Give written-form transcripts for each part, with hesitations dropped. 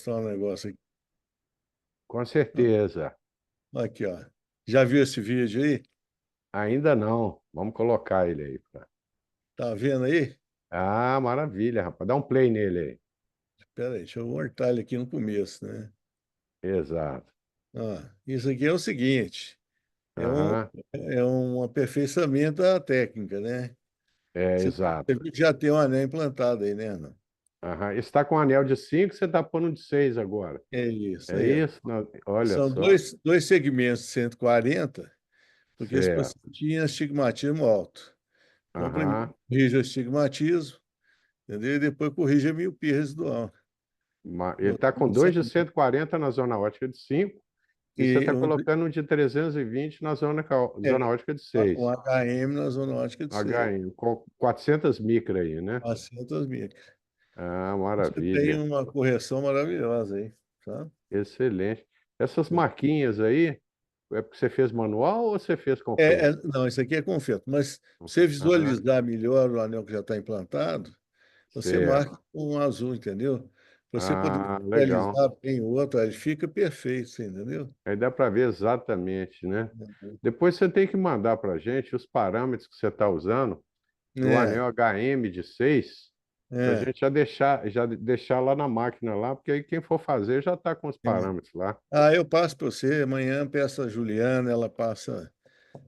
mostrar um negócio aqui. Com certeza. Aqui, ó. Já viu esse vídeo aí? Ainda não. Vamos colocar ele aí. Tá vendo aí? Ah, maravilha, rapaz. Dá um play nele aí. Espera aí, deixa eu voltar ele aqui no começo, né? Exato. Ó, isso aqui é o seguinte, é um, Aham. é um aperfeiçoamento da técnica, né? É, Você exato. viu que já tem um anel implantado aí, né? Não? Aham. Está com um anel de 5, você está pondo de 6 agora. É isso É aí, ó. isso? Olha São só. dois segmentos de 140, porque esse Certo. paciente tinha astigmatismo alto. Então, primeiro Aham. corrige o astigmatismo, entendeu? E depois corrige a miopia residual. Ele está com dois de 140 na zona ótica de 5 e você E está colocando um de 320 na zona é, ótica de um 6. HM na zona ótica de 6, HM, com 400 micra aí, né? 400 mil. Ah, Você tem maravilha. uma correção maravilhosa aí, sabe? Excelente. Essas marquinhas aí, é porque você fez manual ou você fez confeito? Não, isso aqui é confeito, mas pra você Aham, visualizar melhor o anel que já está implantado, você marca certo. com um azul, entendeu? Pra você poder Ah, legal. visualizar bem o outro, aí ele fica perfeito, você entendeu? Aí dá para ver exatamente, né? Depois você tem que mandar para a gente os parâmetros que você está usando do É, anel HM de 6, para a é. gente já deixar lá na máquina lá, porque aí quem for fazer já está com os É. parâmetros lá. Ah, eu passo para você, amanhã peço a Juliana, ela passa,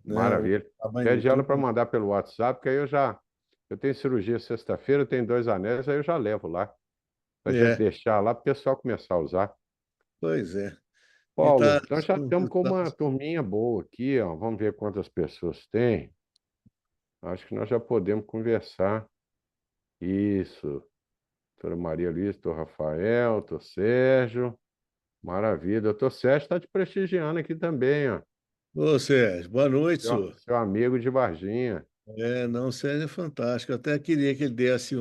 né, o Maravilha. tamanho de Pede ela para tudo. mandar pelo WhatsApp, que aí eu tenho cirurgia sexta-feira, eu tenho 2 anéis, aí eu já levo lá, para a gente É, deixar lá para o pessoal começar a usar. pois é. E tá, Paulo, então já estamos com uma turminha boa aqui, ó. Vamos ver quantas pessoas tem. Acho que nós já podemos conversar. Isso. Doutora Maria Luiz, doutor Rafael, doutor Sérgio. Maravilha. Doutor Sérgio está te prestigiando aqui também, ó. ô Sérgio, boa noite, Seu, senhor. seu amigo de Varginha. Não, o Sérgio é fantástico. Eu até queria que ele desse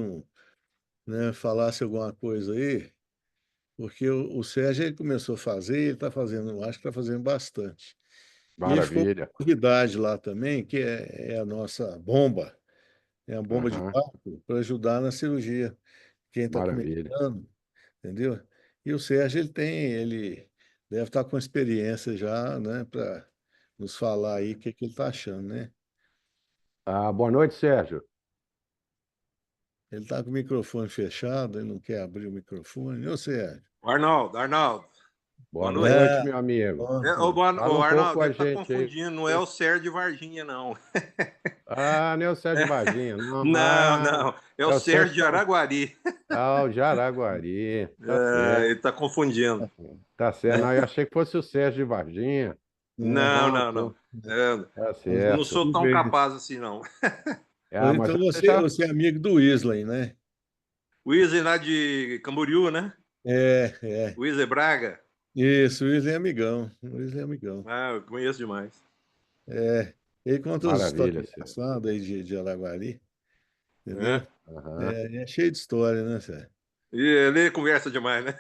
né, falasse alguma coisa aí, porque o Sérgio ele começou a fazer, ele está fazendo, acho que está fazendo bastante. E ele ficou Maravilha. com novidade lá também, que é a nossa bomba, é a bomba de Aham. vácuo para ajudar na cirurgia. Quem está Maravilha. começando, entendeu? E o Sérgio, ele deve estar com experiência já, né, para nos falar aí o que ele está achando, né? Ah, boa noite, Sérgio. Ele está com o microfone fechado, ele não quer abrir o microfone. Ô, Sérgio. Arnaldo, Boa boa noite. noite, É, meu amigo. pronto. Fala Ô, um pouco com Arnaldo, a ele tá gente aí. confundindo, não é o Sérgio de Varginha, não. Ah, não é o Sérgio de Varginha, não. Não, Ah, não, é o é o Sérgio Sérgio de Araguari. o de Araguari. Tá É, certo. ele tá confundindo. Tá certo. Não, eu achei que fosse o Sérgio de Varginha. Não, Não, Não, não, não. tô. É, Tá não certo. sou tudo tão bem. capaz assim, não. Ah, Pois mas então você já. você é amigo do Isley, né? O Wesley lá de Camboriú, né? É. Wesley Braga. Isso, o Isley é amigão. O Isley é amigão. Ah, eu conheço demais. É. Ele conta as histórias Maravilha, Sérgio. engraçadas aí de Araguari, entendeu? É. Aham. É cheio de história, né, Sérgio? E ele conversa demais, né?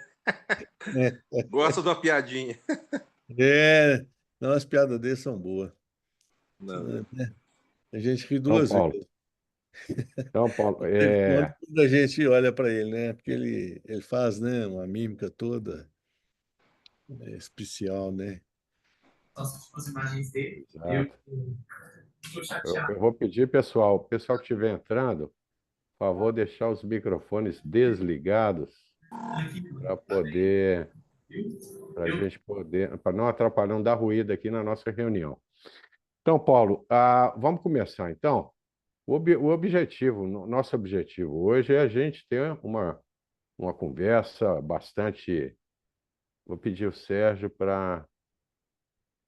É. Gosta de uma piadinha. É. Não, as piadas dele são boas. Não, A gente ri Então, duas Paulo. vezes. Então, Paulo, Ele conta quando a gente olha para ele, né? Porque ele faz, né, uma mímica toda especial, né? Nossa, as imagens dele, eu exato. tô Eu chateado. vou pedir, pessoal, o pessoal que estiver entrando, por favor, deixar os microfones desligados para poder, para a gente poder, para não atrapalhar, não dar ruído aqui na nossa reunião. Então, Paulo, vamos começar, então. O objetivo, nosso objetivo hoje é a gente ter uma conversa bastante. Vou pedir o Sérgio para.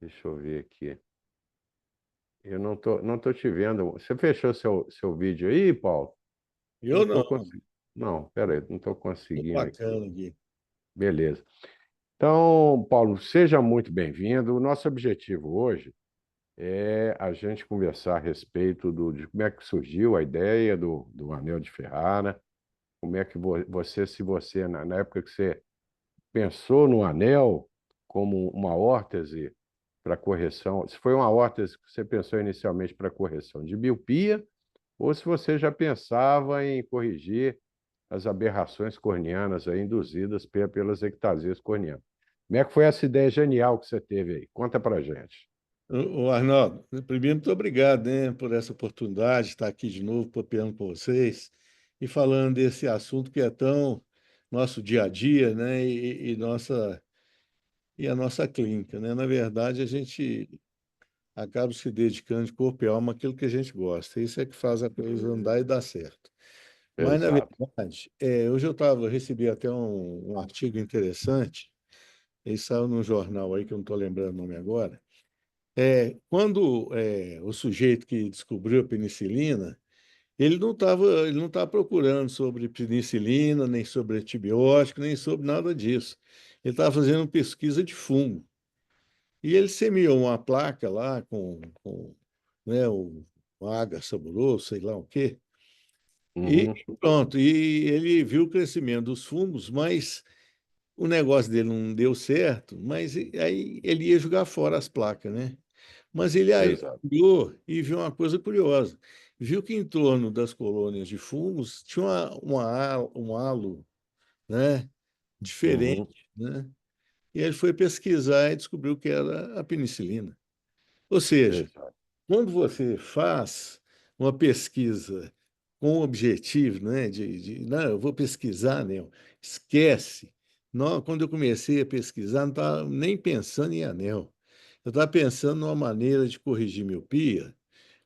Deixa eu ver aqui. Eu não tô te vendo. Você fechou seu vídeo aí, Paulo? Não Eu estou não, conseguindo. Não, peraí, não estou tô conseguindo aqui. bacana aqui. Beleza. Então, Paulo, seja muito bem-vindo. O nosso objetivo hoje é a gente conversar a respeito de como é que surgiu a ideia do Anel de Ferrara, como é que se você, na época que você pensou no anel como uma órtese para correção, se foi uma órtese que você pensou inicialmente para correção de miopia, ou se você já pensava em corrigir as aberrações corneanas aí induzidas pelas ectasias corneanas. Como é que foi essa ideia genial que você teve aí? Conta pra gente. Arnaldo, primeiro, muito obrigado, né, por essa oportunidade de estar aqui de novo, papeando com vocês e falando desse assunto que é tão nosso dia a dia, né, e a nossa clínica, né? Na verdade, a gente acaba se dedicando de corpo e alma àquilo que a gente gosta. Isso é que faz a coisa andar e dar certo. Mas, na Exato. verdade, hoje recebi até um artigo interessante, ele saiu num jornal aí, que eu não estou lembrando o nome agora. Quando o sujeito que descobriu a penicilina, ele não estava procurando sobre penicilina, nem sobre antibiótico, nem sobre nada disso. Ele estava fazendo pesquisa de fungo. E ele semeou uma placa lá com né, o agar saboroso, sei lá o quê, e Uhum. pronto. E ele viu o crescimento dos fungos, mas o negócio dele não deu certo, mas aí ele ia jogar fora as placas, né? Mas ele aí Exato. olhou e viu uma coisa curiosa. Viu que em torno das colônias de fungos tinha um halo, né, Uhum. diferente, né? E ele foi pesquisar e descobriu que era a penicilina. Ou seja, Exato. quando você faz uma pesquisa com o objetivo, né, não, eu vou pesquisar, né, esquece. Não, quando eu comecei a pesquisar, não estava nem pensando em anel. Eu estava pensando numa maneira de corrigir miopia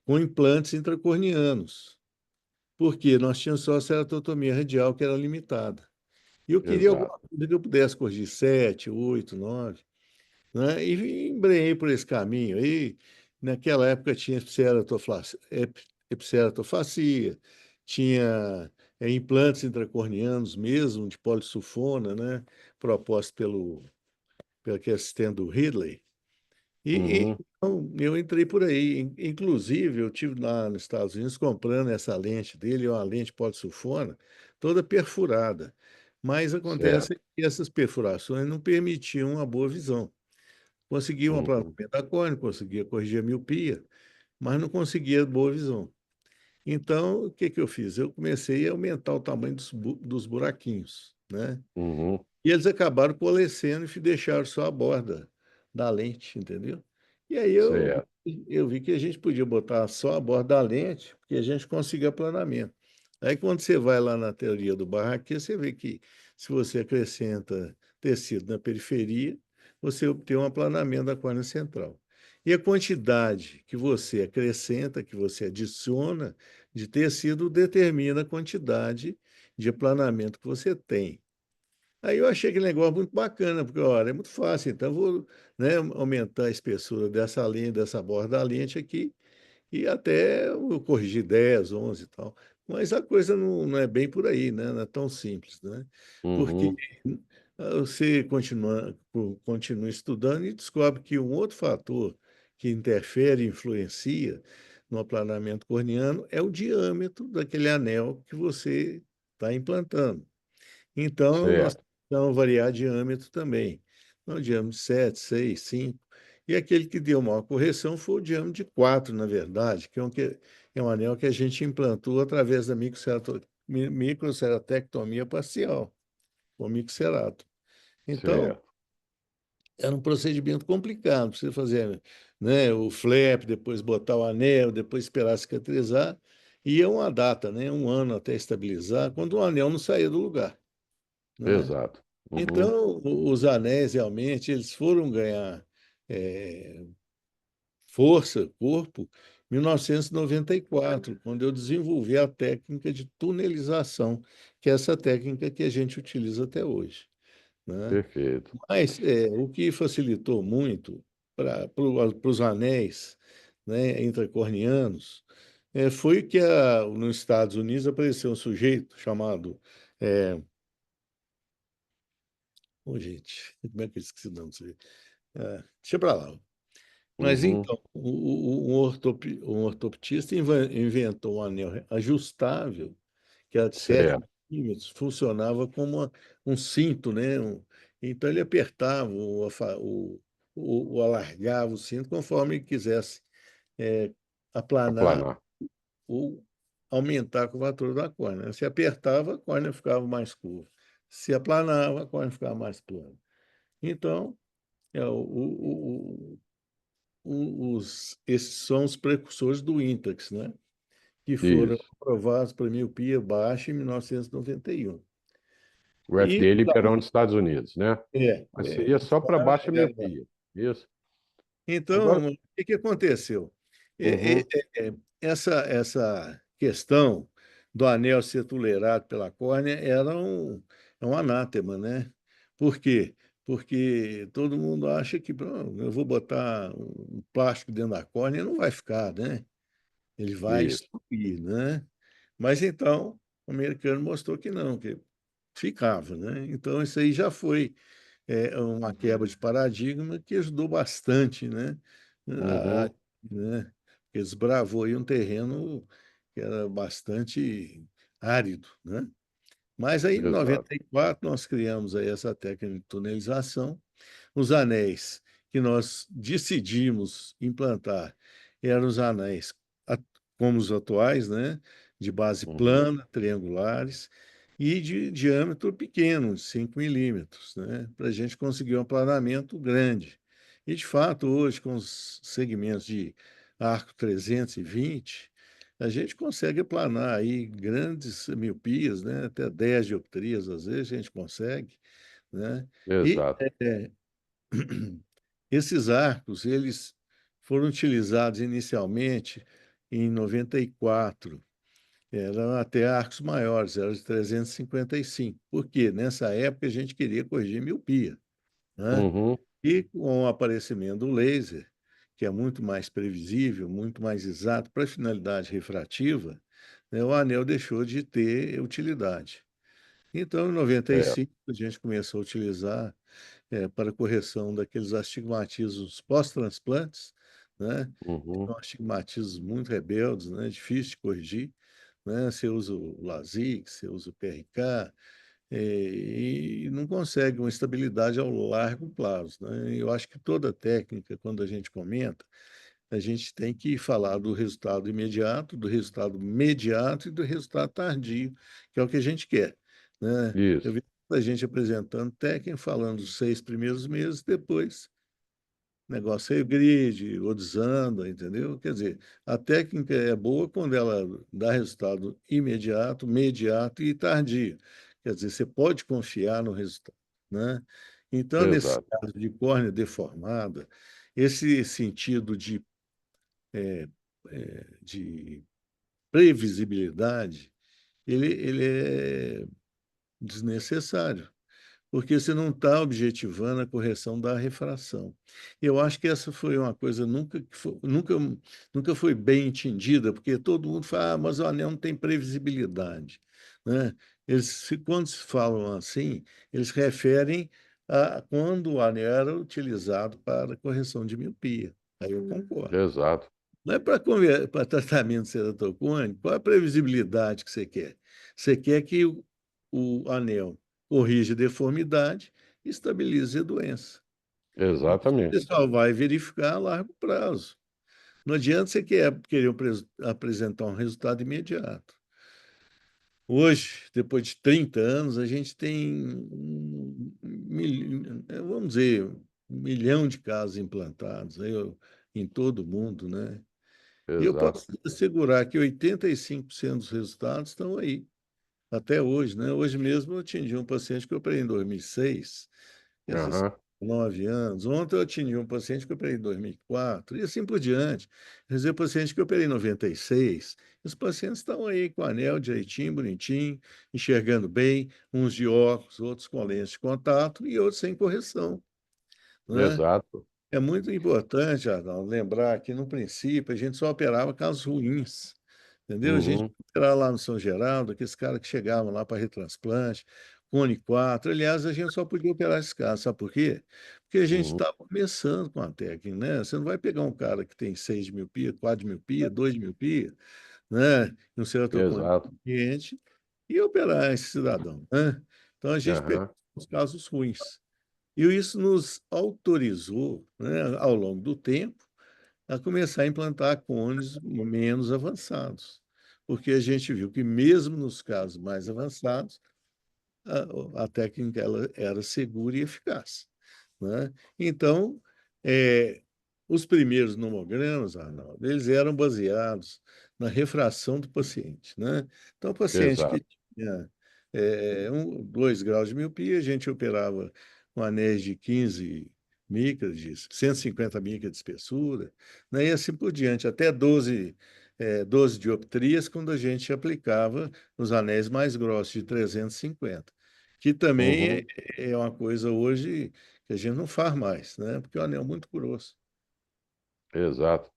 com implantes intracornianos, porque nós tínhamos só a ceratotomia radial que era limitada. E eu queria Exato. alguma coisa que eu pudesse corrigir 7, 8, 9, né? E embrenhei por esse caminho aí. Naquela época tinha epseratofacia, tinha implantes intracornianos mesmo, de polissulfona, né? Proposto pelo aquele assistente do Ridley. Uhum. Então, eu entrei por aí. Inclusive, eu tive lá nos Estados Unidos comprando essa lente dele, é uma lente polissulfona, toda perfurada. Mas Certo. acontece que essas perfurações não permitiam uma boa visão. Conseguia um Uhum. aplanamento da córnea, conseguia corrigir a miopia, mas não conseguia boa visão. Então, o que que eu fiz? Eu comecei a aumentar o tamanho dos buraquinhos, né? Uhum. E eles acabaram coalescendo e deixaram só a borda da lente, entendeu? E aí Certo. eu vi que a gente podia botar só a borda da lente, porque a gente conseguia aplanamento. Aí, quando você vai lá na teoria do Barraquer, você vê que se você acrescenta tecido na periferia, você obtém um aplanamento da córnea central. E a quantidade que você acrescenta, que você adiciona de tecido, determina a quantidade de aplanamento que você tem. Aí eu achei aquele negócio muito bacana, porque, olha, é muito fácil, então eu vou, né, aumentar a espessura dessa linha, dessa borda da lente aqui, e até eu corrigir 10, 11 e tal. Mas a coisa não é bem por aí, né? Não é tão simples, né? Porque Uhum. você continua estudando e descobre que um outro fator que interfere e influencia no aplanamento corneano é o diâmetro daquele anel que você está implantando. Então, nós Certo. precisamos variar diâmetro também. Então, diâmetro de 7, 6, 5. E aquele que deu maior correção foi o diâmetro de 4, na verdade, é um anel que a gente implantou através da microceratectomia parcial, com microcerato. Então, Certo. era um procedimento complicado, precisa fazer, né, o flap, depois botar o anel, depois esperar cicatrizar, e é uma data, né, um ano até estabilizar, quando o anel não saía do lugar, né? Exato. Uhum. Então, os anéis realmente eles foram ganhar eh, força, corpo, em 1994, quando eu desenvolvi a técnica de tunelização, que é essa técnica que a gente utiliza até hoje, né? Perfeito. Mas o que facilitou muito para os anéis, né, intracornianos, foi que nos Estados Unidos apareceu um sujeito chamado. É, gente, como é que eu esqueci o nome desse sujeito? Deixa para lá. Mas Uhum. então, um ortoptista inventou um anel ajustável, que era de 7 Certo. milímetros, funcionava como um cinto, né? Então ele apertava ou alargava o cinto conforme ele quisesse aplanar Aplanar. ou aumentar a curvatura da córnea, né? Se apertava, a córnea ficava mais curva. Se aplanava, a córnea ficava mais plana. Então, esses são os precursores do íntex, né? Que foram Isso. aprovados para miopia baixa em 1991. O E, FDA liberou nos Estados Unidos, né? Mas seria nos só para Estados baixa miopia. Isso. Agora, Então, o que que aconteceu? É- é- uhum, é- essa questão do anel ser tolerado pela córnea era é um anátema, né? Por quê? Porque todo mundo acha que "Pô, eu vou botar um plástico dentro da córnea, não vai ficar, né? Ele vai isso. explodir, né? Mas então, o americano mostrou que não, que ficava, né? Então, isso aí já foi uma quebra de paradigma que ajudou bastante, né? A, a- Uhum, né? Porque desbravou aí um terreno que era bastante árido, né? Mas aí, em exato. 94, nós criamos aí essa técnica de tunelização. Os anéis que nós decidimos implantar eram os anéis a- como os atuais, né? De base Uhum, plana, triangulares, e de diâmetro pequeno, de 5 milímetros, né? Para a gente conseguir um aplanamento grande. E, de fato, hoje, com os segmentos de arco 320, a gente consegue aplanar aí grandes miopias, né? Até 10 dioptrias, às vezes, a gente consegue, né? E exato. esses arcos, eles foram utilizados inicialmente em 94. Eram até arcos maiores, eram de 355. Por quê? Nessa época a gente queria corrigir miopia, né? Uhum, E com o aparecimento do laser, que é muito mais previsível, muito mais exato para finalidade refrativa, né, o anel deixou de ter utilidade. Então, em é. 95, a gente começou a utilizar para correção daqueles astigmatismos pós-transplantes, né? Uhum, São astigmatismos muito rebeldes, né? Difícil de corrigir, né? Você usa o LASIK, você usa o PRK, e não consegue uma estabilidade ao largo prazo, né? Eu acho que toda técnica, quando a gente comenta, a gente tem que falar do resultado imediato, do resultado mediato e do resultado tardio, que é o que a gente quer, né? Eu isso. vi a gente apresentando técnica, falando dos 6 primeiros meses, depois o negócio regride ou desanda, entendeu? Quer dizer, a técnica é boa quando ela dá resultado imediato, mediato e tardio. Quer dizer, você pode confiar no resultado, né? Então, nesse Exato. caso de córnea deformada, esse sentido de previsibilidade, ele é desnecessário, porque você não está objetivando a correção da refração. Eu acho que essa foi uma coisa nunca foi bem entendida, porque todo mundo fala, mas o anel não tem previsibilidade, né? Quando se falam assim, eles referem a quando o anel era utilizado para correção de miopia. Aí eu concordo. Exato. Não é para tratamento ceratocônico, qual a previsibilidade que você quer? Você quer que o anel corrija a deformidade e estabilize a doença. O Exatamente. pessoal vai verificar a largo prazo. Não adianta você querer apresentar um resultado imediato. Hoje, depois de 30 anos, a gente tem, vamos dizer, 1 milhão de casos implantados aí, em todo o mundo, né? E eu Exato. posso assegurar que 85% dos resultados estão aí, até hoje, né? Hoje mesmo eu atendi um paciente que eu operei em 2006, esses Aham, 9 anos. Ontem eu atendi um paciente que eu operei em 2004, e assim por diante. Quer dizer, paciente que eu operei em 96. Os pacientes estão aí com anel direitinho, bonitinho, enxergando bem, uns de óculos, outros com lente de contato e outros sem correção, né? exato. É muito importante, Arnaldo, lembrar que, no princípio, a gente só operava casos ruins, entendeu? A gente Uhum, operava lá no São Geraldo, aqueles caras que chegavam lá para retransplante, Cone 4. Aliás, a gente só podia operar esses casos, sabe por quê? Porque a gente uhum, estava começando com a técnica, né? Você não vai pegar um cara que tem 6 de miopia, 4 de miopia, 2 de miopia, né? E um ceratocone exato. cliente e operar esse cidadão, né? Então, a gente pegou Aham, os casos ruins. E isso nos autorizou, né, ao longo do tempo, a começar a implantar cones menos avançados. porque a gente viu que mesmo nos casos mais avançados, a técnica ela era segura e eficaz, né. Então, eh, os primeiros nomogramas, Arnaldo, eles eram baseados na refração do paciente, né. Então, o paciente que Exato. tinha, 2 graus de miopia, a gente operava com anéis de 15 micras, de 150 micras de espessura, né, e assim por diante, até 12 dioptrias, quando a gente aplicava nos anéis mais grossos, de 350, que também Uhum. é uma coisa hoje que a gente não faz mais, né, porque é um anel muito grosso. Exato.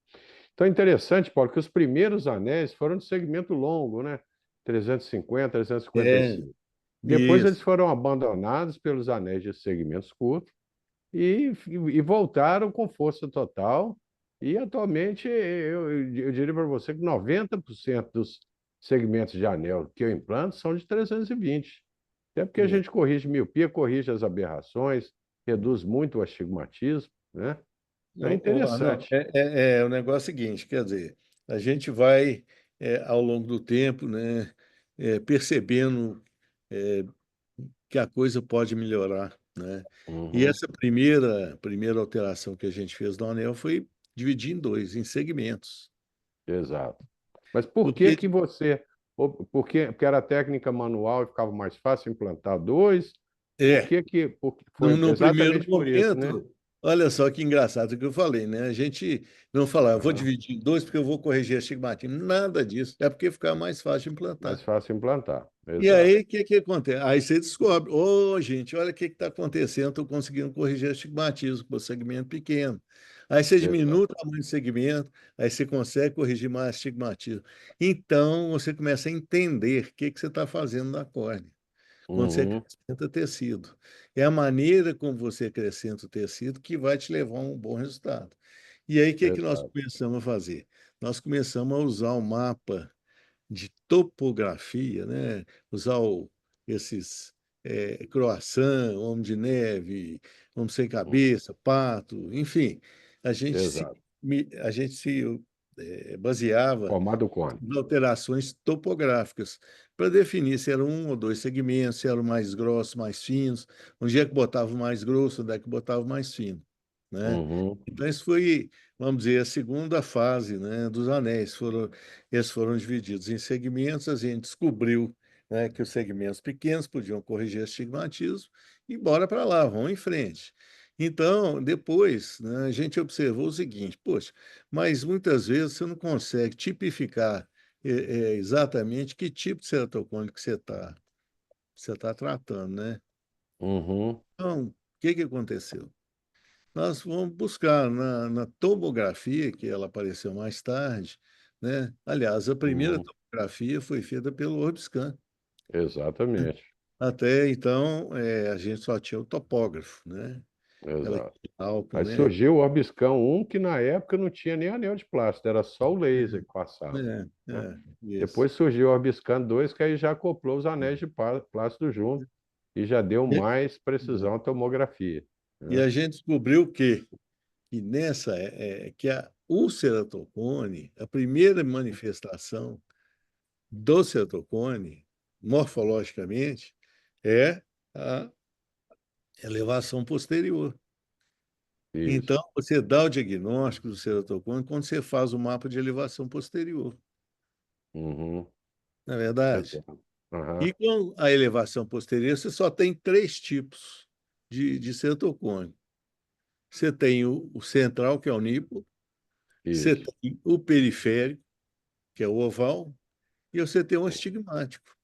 Então é interessante, Paulo, que os primeiros anéis foram de segmento longo, né? 350, É, 355. Depois eles isso. foram abandonados pelos anéis de segmentos curtos e voltaram com força total. E atualmente eu diria para você que 90% dos segmentos de anel que eu implanto são de 320. Até porque a É. gente corrige miopia, corrige as aberrações, reduz muito o astigmatismo, né? Então é Não, interessante. o negócio é o seguinte, quer dizer, a gente vai, ao longo do tempo, né, percebendo, eh, que a coisa pode melhorar, né. E Uhum. essa primeira alteração que a gente fez no anel foi dividir em 2 em segmentos, Exato. Mas por que porque que você porque era técnica manual e ficava mais fácil implantar dois? Por é. que que foi Num primeiro exatamente por isso, né? momento, olha só que engraçado o que eu falei, né, a gente não falava: "Eu vou Aham. dividir em 2 porque eu vou corrigir astigmatismo", nada disso, é porque ficava mais fácil de Mais implantar. fácil implantar. E Exato. aí, o que que acontece? Aí você descobre: "Ô, gente, olha o que está acontecendo, estou conseguindo corrigir astigmatismo com segmento pequeno". Aí você diminui o Exato. tamanho do segmento, aí você consegue corrigir mais astigmatismo. Então, você começa a entender o que que você está fazendo na córnea. Quando você Uhum. acrescenta tecido. É a maneira como você acrescenta o tecido que vai te levar a um bom resultado. E aí, o que que nós Exato. começamos a fazer? Nós começamos a usar o mapa de topografia, né, usar esses, croissant, homem de neve, homem sem Uhum. cabeça, pato, enfim, Exato. a gente se, baseava Formado cone. de alterações topográficas, para definir se era um ou 2 segmentos, se eram mais grossos, mais finos, onde é que botava o mais grosso, onde é que botava o mais fino, né. Uhum. Então isso foi, vamos dizer, a segunda fase, né, dos anéis, eles foram divididos em segmentos, a gente descobriu, né, que os segmentos pequenos podiam corrigir astigmatismo, e bora para lá, vamos em frente. Então, depois, né, a gente observou o seguinte: "Poxa, mas muitas vezes você não consegue tipificar, exatamente que tipo de ceratocone que você tá tratando, né. Uhum. Então, o que que aconteceu? Nós fomos buscar na tomografia, que ela apareceu mais tarde, né, aliás, a primeira Uhum. tomografia foi feita pelo Orbiscan. Exatamente. Até então, a gente só tinha o topógrafo, né, aquela Exato. álcool, Aí né. surgiu o Orbiscão 1, que na época não tinha nem anel de plástico, era só o laser que passava, né. Isso. Depois surgiu o Orbiscan 2, que aí já acoplou os anéis de plástico junto e já deu E mais precisão à tomografia, e né. a gente descobriu o quê? Que nessa que o ceratocone, a primeira manifestação do ceratocone, morfologicamente, é a elevação posterior. Isso. Então, você dá o diagnóstico do ceratocone quando você faz o mapa de elevação posterior, Uhum. não é verdade? Exato. Aham. E com a elevação posterior, você só tem 3 tipos de ceratocone. Você tem o central, que é o nípolo, você Isso. tem o periférico, que é o oval, e você tem um astigmático,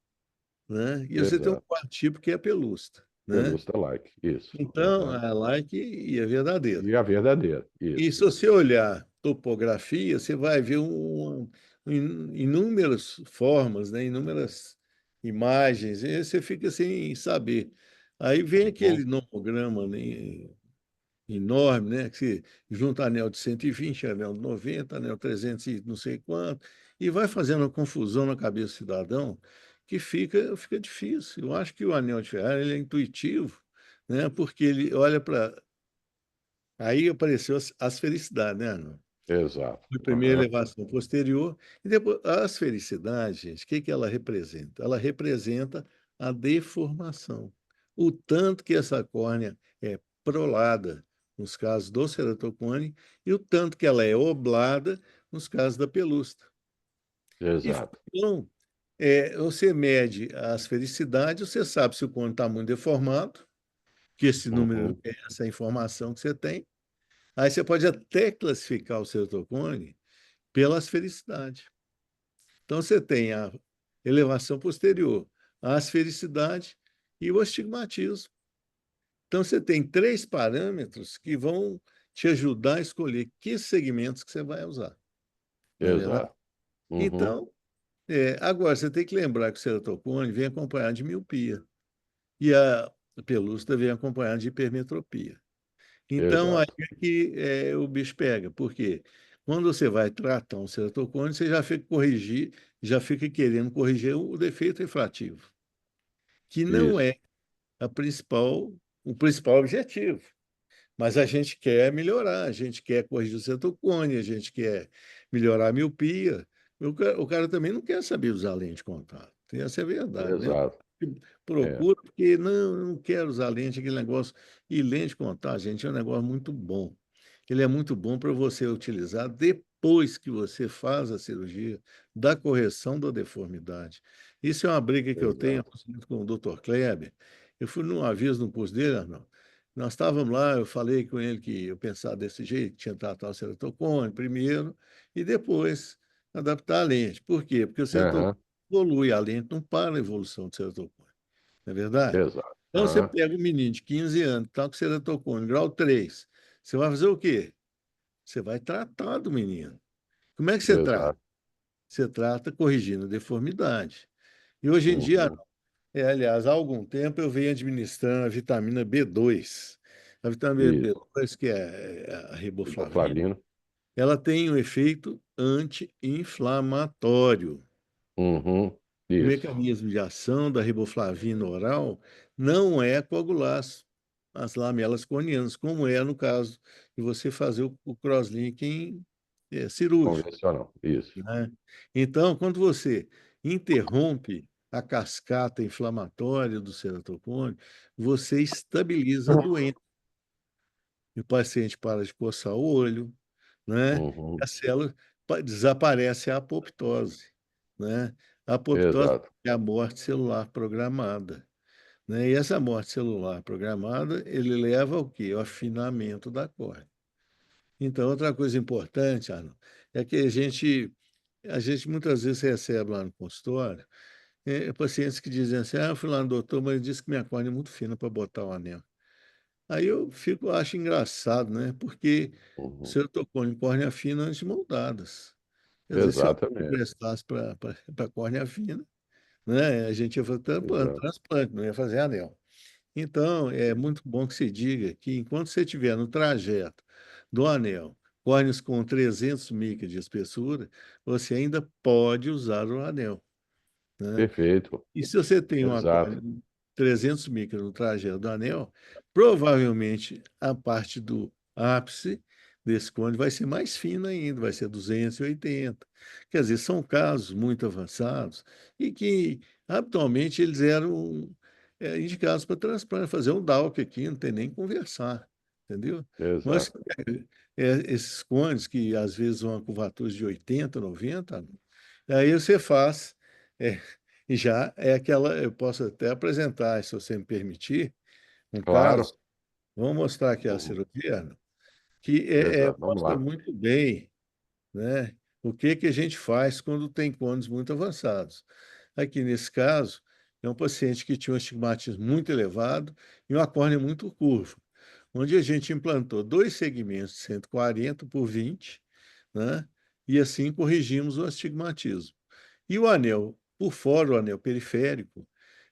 né, e você tem um Exato. quarto tipo que é a pelúcida, né. Pelusta-like. Isso. Então, Aham. a like e a verdadeira. E a verdadeira. E Isso. se você olhar topografia, você vai ver inúmeras formas, né, inúmeras imagens, e aí você fica sem saber. Aí vem aquele Uhum. nomograma, né, enorme, né, que você junta anel de 120, anel de 90, anel 300 e não sei quanto, e vai fazendo uma confusão na cabeça do cidadão, que fica difícil. Eu acho que o anel de Ferrari ele é intuitivo, né, porque ele olha para aí apareceu as felicidades, né, Arnaldo? Exato. A primeira elevação posterior. E depois, a asfericidade, gente, o que que ela representa? Ela representa a deformação. O tanto que essa córnea é prolada, nos casos do ceratocone, e o tanto que ela é oblada, nos casos da pelúcida. E, Exato. então, você mede a asfericidade, você sabe se o cone está muito deformado, que esse número, Uhum. essa informação que você tem. Aí você pode até classificar o ceratocone pela asfericidade. Então, você tem a elevação posterior, a asfericidade e o astigmatismo. Então, você tem 3 parâmetros que vão te ajudar a escolher que segmentos que você vai usar, não é verdade? Exato. Uhum. Então, agora, você tem que lembrar que o ceratocone vem acompanhado de miopia e a pelúcida vem acompanhada de hipermetropia. Então, aí Exato. é que o bicho pega, porque quando você vai tratar um ceratocone, você já fica querendo corrigir o defeito refrativo, que não Isso. é o principal objetivo. Mas a gente quer melhorar, a gente quer corrigir o cetocone, a gente quer melhorar a miopia. O cara também não quer saber usar lente de contato. Essa é a verdade, né? Exato. É. Procura, porque não, eu não quero usar lente, aquele negócio. E lente de contato, gente, é um negócio muito bom. Ele é muito bom para você utilizar depois que você faz a cirurgia da correção da deformidade. Isso é uma briga que eu tenho Exato. com o Dr. Kleber. Eu fui num aviso no curso dele, Arnaldo. Nós estávamos lá, eu falei com ele que eu pensava desse jeito, tinha que tratar o ceratocone primeiro e depois adaptar a lente. Por quê? Porque o ceratocone Aham. evolui, a lente não para a evolução do ceratocone, não é verdade? Exato. Então, você Aham. pega um menino de 15 anos, que está com ceratocone, grau 3, você vai fazer o quê? Você vai tratar do menino. Como é que você trata? Exato. Você trata corrigindo a deformidade. E hoje em dia, Uhum. aliás, há algum tempo eu venho administrando a vitamina B2. A vitamina Isso. B2, que é a riboflavina, Riboflavina. ela tem um efeito anti-inflamatório. Uhum. O Isso. mecanismo de ação da riboflavina oral não é coagular as lamelas corneanas, como é no caso de você fazer o crosslinking cirúrgico, Convencional. Isso. né? Então, quando você interrompe a cascata inflamatória do ceratocone, você estabiliza a doença. O paciente para de coçar o olho, né? Uhum. A célula desaparece a apoptose, né? A apoptose Exato. é a morte celular programada, né? E essa morte celular programada, ele leva ao quê? Ao afinamento da córnea. Então, outra coisa importante, Arno, é que a gente muitas vezes recebe lá no consultório, pacientes que dizem assim, eu fui lá no doutor, mas ele disse que minha córnea é muito fina para botar o anel. Aí acho engraçado, né? Porque o Uhum. senhor tocou em córnea fina antes de moldadas. Quer dizer, se eu Exatamente. prestasse para córnea fina, né? A gente ia fazer Exato. transplante, não ia fazer anel. Então, é muito bom que se diga que enquanto você estiver no trajeto do anel, córneas com 300 micras de espessura, você ainda pode usar o anel, né? Perfeito. E se você tem uma Exato. córnea de 300 micras no trajeto do anel, provavelmente a parte do ápice desse cone vai ser mais fina ainda, vai ser 280. Quer dizer, são casos muito avançados e que, habitualmente, eles eram indicados para transplante, fazer um DALC aqui, não tem nem conversar, entendeu? Mas Exato. esses cones que, às vezes, vão a curvaturas de 80, 90, aí você faz... é, e já é aquela, eu posso até apresentar, se você me permitir, um caso. Claro. Vamos mostrar aqui a Uhum. cirurgia, que Exato. Vamos mostra lá. muito bem, né, o que que a gente faz quando tem cones muito avançados. Aqui, nesse caso, é um paciente que tinha um astigmatismo muito elevado e uma córnea muito curva, onde a gente implantou 2 segmentos de 140 por 20, né, e assim corrigimos o astigmatismo. E o anel, por fora, o anel periférico,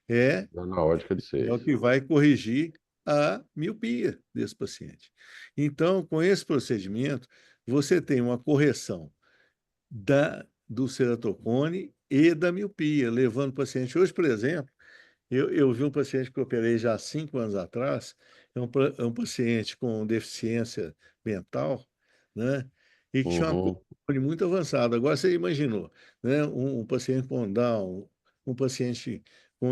é, Na ótica de é o 6. que vai corrigir a miopia desse paciente. Então, com esse procedimento, você tem uma correção do ceratocone e da miopia, levando o paciente. Hoje, por exemplo, eu vi um paciente que eu operei já há 5 anos atrás, é um paciente com deficiência mental, né? e que tinha uma Uhum. controle muito avançado. Agora, você imaginou, né, um paciente com Down, um paciente com,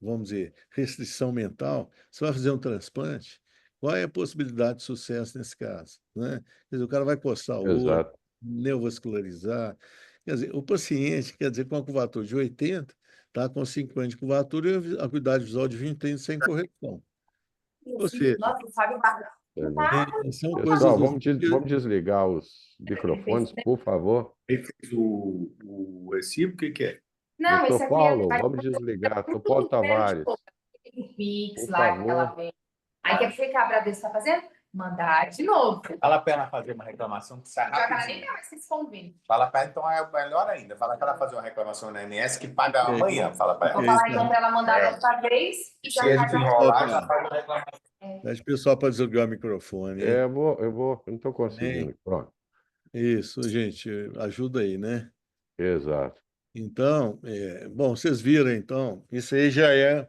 vamos dizer, restrição mental, você vai fazer um transplante, qual é a possibilidade de sucesso nesse caso, né? Quer dizer, o cara vai coçar o olho, Exato. neovascularizar. Quer dizer, o paciente, quer dizer, com a curvatura de 80, está com 5 anos de curvatura e a acuidade visual de 20 tem sem correção. Ou seja, Nossa, sabe o barulho? Legal. são coisas Pessoal, assim que vamos desligar os microfones, por favor. Ele fez o recibo, o que que é? Não, Doutor esse aqui Paulo, vai vamos desligar. Doutor Paulo Tavares, tem um Pix por lá que ela favor. vem. Aí quer ver que a Bradesco está fazendo? Mandar de novo. Fala para ela fazer uma reclamação que sai Já que ela nem rapidinho. quer mais que se convém. Fala para ela, então é melhor ainda. Fala para ela fazer uma reclamação na ANS que paga amanhã. Fala para Vou ela. falar então para ela mandar outra vez e já Se ele faz a enrolar, já faz uma reclamação. pede o pessoal para desligar o microfone, hein? Eu não estou conseguindo. Pronto. Isso, gente, ajuda aí, né? Exato. Então, bom, vocês viram, então, isso aí já é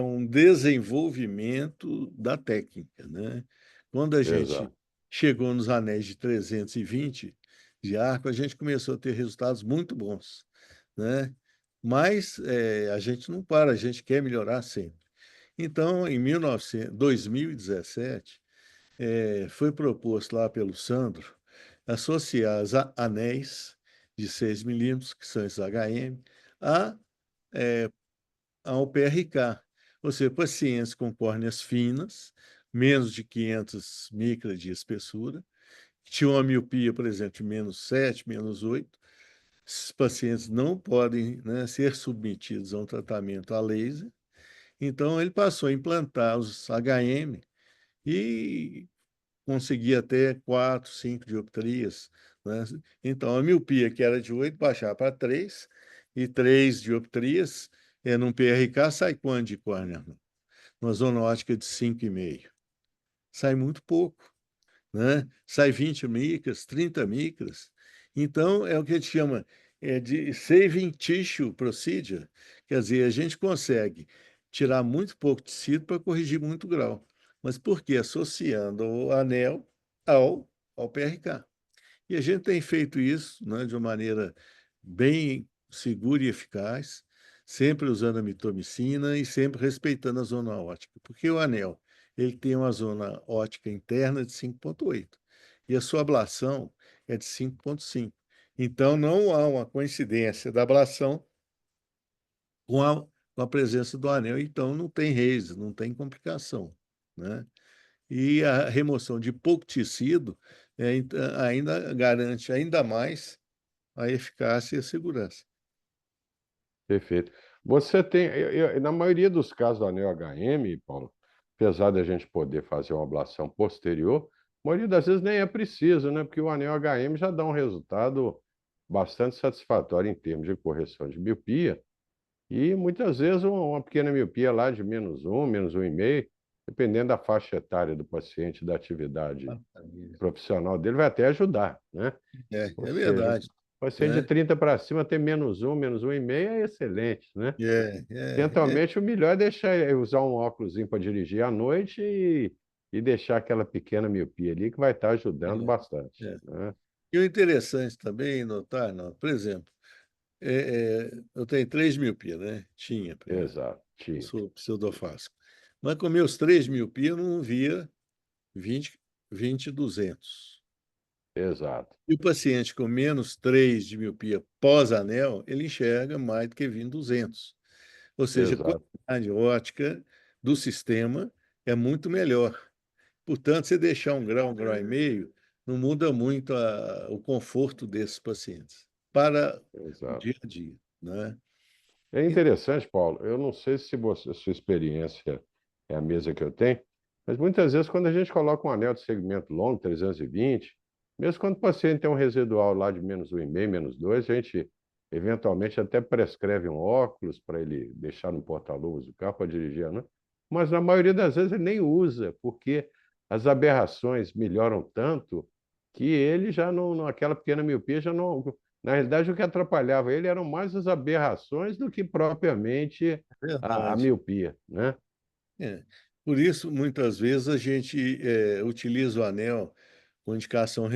um desenvolvimento da técnica, né? Quando a gente Exato. chegou nos anéis de 320 de arco, a gente começou a ter resultados muito bons, né? Mas a gente não para, a gente quer melhorar sempre. Então, em 2017, foi proposto lá pelo Sandro associar os anéis de 6 milímetros, que são esses HM, a, ao PRK, ou seja, pacientes com córneas finas, menos de 500 micras de espessura, que tinham uma miopia, por exemplo, de -7, -8. Esses pacientes não podem, né, ser submetidos a um tratamento a laser. Então, ele passou a implantar os HM e conseguia até 4, 5 dioptrias, né? Então, a miopia, que era de 8, baixar para 3, e 3 dioptrias, num PRK, sai quanto de córnea? Numa zona ótica de 5,5. Sai muito pouco, né? Sai 20 micras, 30 micras. Então, é o que a gente chama de saving tissue procedure, quer dizer, a gente consegue tirar muito pouco tecido para corrigir muito grau. Mas por quê? Associando o anel ao PRK. E a gente tem feito isso, né, de uma maneira bem segura e eficaz, sempre usando a mitomicina e sempre respeitando a zona ótica, porque o anel ele tem uma zona ótica interna de 5,8 e a sua ablação é de 5,5. Então, não há uma coincidência da ablação com a presença do anel, então não tem raise, não tem complicação, né? E a remoção de pouco tecido ainda garante ainda mais a eficácia e a segurança. Perfeito. Você tem, na maioria dos casos do anel HM, Paulo, apesar da gente poder fazer uma ablação posterior, a maioria das vezes nem é preciso, né? Porque o anel HM já dá um resultado bastante satisfatório em termos de correção de miopia. E muitas vezes uma pequena miopia lá de -1, -1,5, dependendo da faixa etária do paciente, da atividade profissional dele, vai até ajudar, né? Ou É seja, verdade, paciente de né? 30 para cima ter -1, -1,5 é excelente, né? Eventualmente, o melhor é deixar usar um óculos para dirigir à noite e deixar aquela pequena miopia ali, que vai estar ajudando bastante, é. né? E o interessante também notar, não, por exemplo, eu tenho 3 miopia, né? Tinha, Exato. eu sou pseudofásico. Mas com meus 3 miopia, eu não via 20/200. Exato. E o paciente com -3 de miopia pós-anel, ele enxerga mais do que 20/200. Ou seja, a Exato. qualidade ótica do sistema é muito melhor. Portanto, você deixar 1 grau e meio, não muda muito o conforto desses pacientes para o Exato. dia a dia, né? É Então, interessante, Paulo. Eu não sei se a sua experiência é a mesma que eu tenho, mas muitas vezes, quando a gente coloca um anel de segmento longo, 320, mesmo quando o paciente tem um residual lá de -1,5, -2, a gente eventualmente até prescreve um óculos para ele deixar no porta-luvas do carro para dirigir à noite, mas na maioria das vezes ele nem usa, porque as aberrações melhoram tanto que ele já não, aquela pequena miopia já não. Na realidade, o que atrapalhava ele eram mais as aberrações do que propriamente é a verdade. miopia, né? É. Por isso, muitas vezes, a gente utiliza o anel com indicação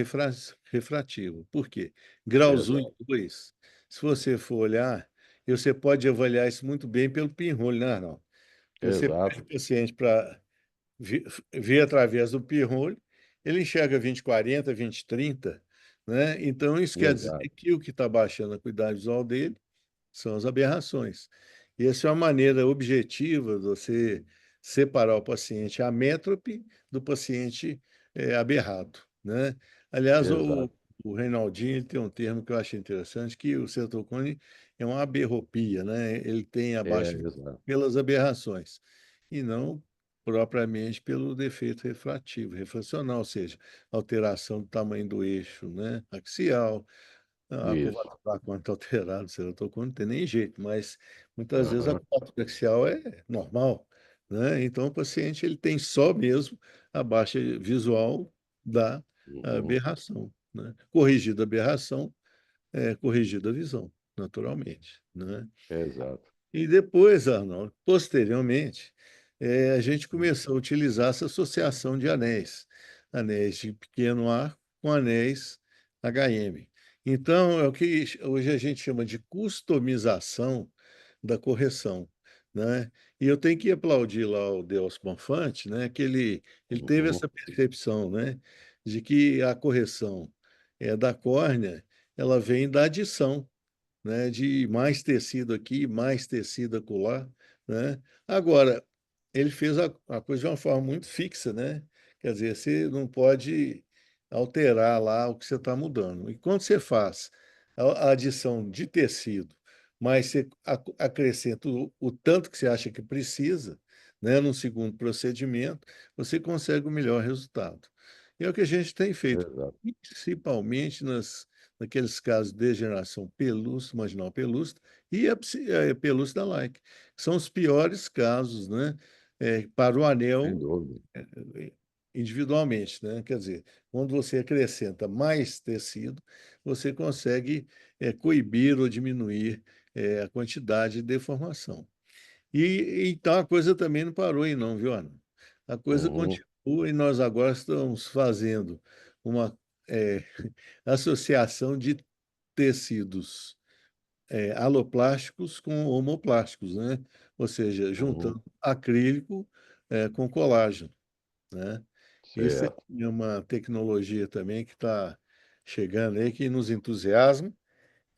refrativa. Por quê? Graus 1 Exato, e 2, se você for olhar, e você pode avaliar isso muito bem pelo pinhole, né, Arnaldo? Você pede exato, o paciente para ver através do pinhole, ele enxerga 20/40, 20/30, né? Então, isso quer dizer exato. que o que está baixando a acuidade visual dele são as aberrações. E essa é uma maneira objetiva de você separar o paciente amétrope do paciente aberrado, né? Aliás, Exato. o Reinaldinho ele tem um termo que eu achei interessante, que o cetocone é uma aberropia, né? Ele tem abaixo Exato. pelas aberrações e não propriamente pelo defeito refrativo, refracional, ou seja, alteração do tamanho do eixo, né, axial, a Isso. curvatura quanto alterada, serotonina, não tem nem jeito, mas muitas vezes a Aham. curvatura axial é normal, né? Então o paciente ele tem só mesmo a baixa visual da Uhum. aberração, né? Corrigida a aberração, é corrigida a visão, naturalmente, né? Exato. E depois, Arnaldo, posteriormente, a gente começou a utilizar essa associação de anéis, anéis de pequeno arco com anéis HM. Então, é o que hoje a gente chama de customização da correção, né? E eu tenho que aplaudir lá o Deus Bonfante, né? Que ele teve Uhum. essa percepção, né? De que a correção da córnea, ela vem da adição, né, de mais tecido aqui, mais tecido acolá, né? Agora, ele fez a coisa de uma forma muito fixa, né? Quer dizer, você não pode alterar lá o que você está mudando. E quando você faz a adição de tecido, mas você acrescenta o tanto que você acha que precisa, né, num segundo procedimento, você consegue o melhor resultado. E é o que a gente tem feito, Exato. principalmente naqueles casos de degeneração pelúcida, marginal pelúcida, e a pelúcida like. São os piores casos, né, para o Sem anel dúvida. individualmente, né? Quer dizer, quando você acrescenta mais tecido, você consegue coibir ou diminuir a quantidade de deformação. E então a coisa também não parou aí não, viu, Ana? A coisa Uhum. continua e nós agora estamos fazendo uma associação de tecidos aloplásticos com homoplásticos, né? Ou seja, Uhum. juntando acrílico com colágeno, né? Isso Certo. é uma tecnologia também que está chegando aí, que nos entusiasma.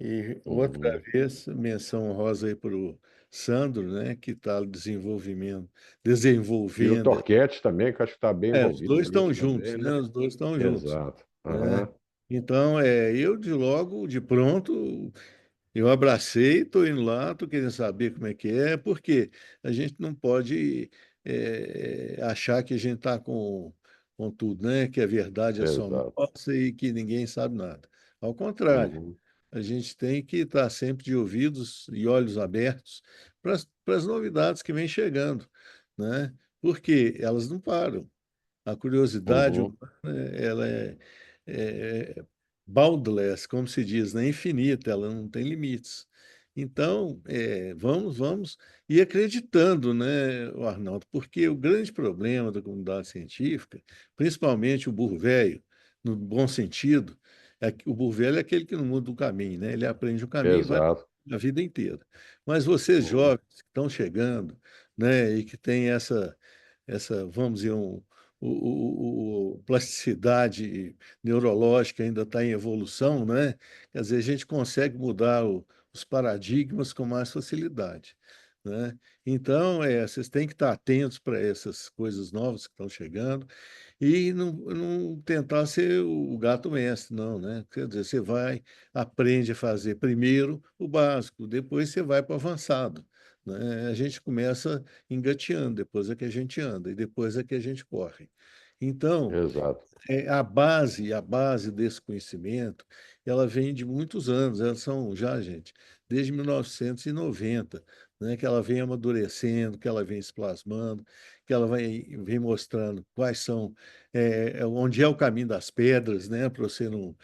E outra Uhum. vez, menção honrosa aí para o Sandro, né, que está E o desenvolvendo. Torquete também, que eu acho que está bem Os envolvido dois estão nisso juntos, também, né? né? Os dois estão juntos, Exato. né? Aham. Então, eu de logo, de pronto, eu abracei, estou indo lá, estou querendo saber como é, porque a gente não pode achar que a gente está com tudo, né? Que a verdade é só Exato. nossa e que ninguém sabe nada. Ao contrário, Uhum. a gente tem que estar sempre de ouvidos e olhos abertos para as novidades que vêm chegando, né? Porque elas não param. A curiosidade Uhum. humana, ela é boundless, como se diz, né? Infinita, ela não tem limites. Então, vamos e acreditando, né, Arnaldo, porque o grande problema da comunidade científica, principalmente o burro velho, no bom sentido, é que o burro velho é aquele que não muda o caminho, né? Ele aprende o caminho e vai Exato. a vida inteira. Mas vocês Uhum. jovens que estão chegando, né, e que têm vamos dizer, plasticidade neurológica ainda está em evolução, né? Quer dizer, a gente consegue mudar os paradigmas com mais facilidade, né? Então, vocês têm que estar atentos para essas coisas novas que estão chegando e não tentar ser o gato mestre, não, né? Quer dizer, você vai, aprende a fazer primeiro o básico, depois você vai para o avançado, né? A gente começa engateando, depois é que a gente anda e depois é que a gente corre. Então, Exato. a base desse conhecimento, ela vem de muitos anos, elas são já, gente, desde 1990, né, que ela vem amadurecendo, que ela vem se plasmando, que ela vem mostrando quais são, onde é o caminho das pedras, né, para você não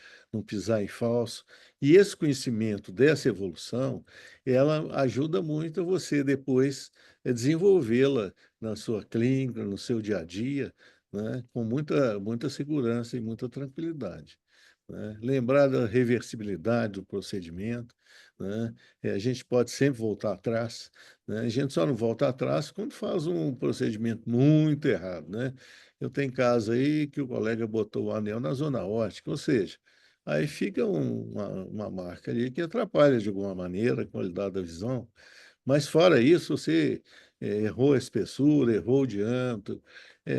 pisar em falso. E esse conhecimento dessa evolução, ela ajuda muito a você depois desenvolvê-la na sua clínica, no seu dia a dia, né, com muita segurança e muita tranquilidade, né? Lembrar da reversibilidade do procedimento, né? A gente pode sempre voltar atrás, né? A gente só não volta atrás quando faz um procedimento muito errado, né? Eu tenho caso aí que o colega botou o anel na zona óptica, ou seja, aí fica uma marca ali que atrapalha de alguma maneira a qualidade da visão. Mas fora isso, você errou a espessura, errou o diâmetro,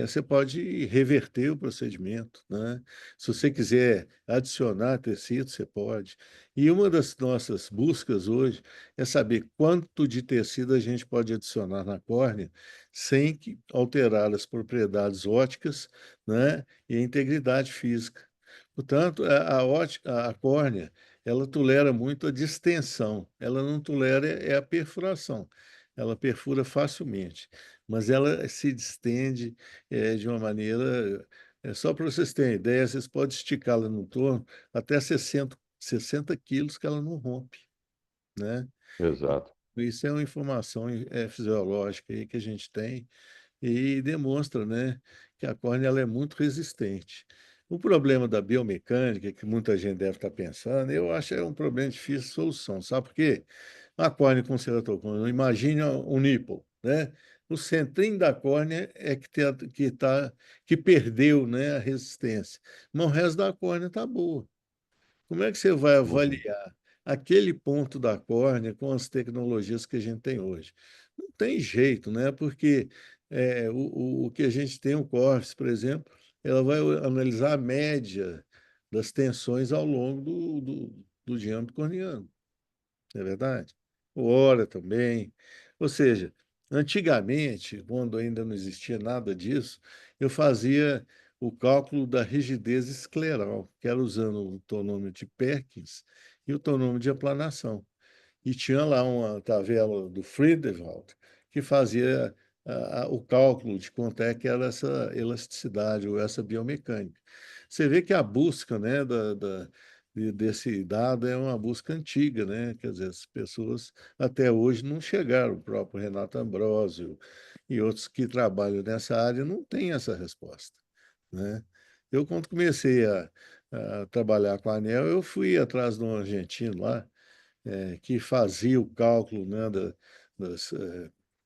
você pode reverter o procedimento, né? Se você quiser adicionar tecido, você pode. E uma das nossas buscas hoje é saber quanto de tecido a gente pode adicionar na córnea sem alterar as propriedades ópticas, né, e a integridade física. Portanto, a córnea, ela tolera muito a distensão, ela não tolera a perfuração, ela perfura facilmente, mas ela se distende de uma maneira, só para vocês terem ideia, vocês podem esticá-la no torno até 60 quilos que ela não rompe, né? Exato. Isso é uma informação fisiológica aí que a gente tem e demonstra, né, que a córnea ela é muito resistente. O problema da biomecânica, que muita gente deve estar pensando, eu acho que é um problema difícil de solução, sabe por quê? A córnea com ceratocone, imagine um nipple, né? O centrinho da córnea é que perdeu, né, a resistência, mas o resto da córnea está boa. Como é que você vai Uhum. avaliar aquele ponto da córnea com as tecnologias que a gente tem hoje? Não tem jeito, né? Porque o que a gente tem, o CORFS, por exemplo, ela vai analisar a média das tensões ao longo do diâmetro corneano, não é verdade? O hora também. Ou seja, antigamente, quando ainda não existia nada disso, eu fazia o cálculo da rigidez escleral, que era usando o tonômetro de Perkins e o tonômetro de aplanação. E tinha lá uma tabela do Friedewald que fazia o cálculo de quanto é que era essa elasticidade ou essa biomecânica. Você vê que a busca, né, desse dado é uma busca antiga, né? Quer dizer, as pessoas até hoje não chegaram, o próprio Renato Ambrósio e outros que trabalham nessa área não têm essa resposta, né? Eu, quando comecei a trabalhar com a ANEL, eu fui atrás de um argentino lá, que fazia o cálculo, né,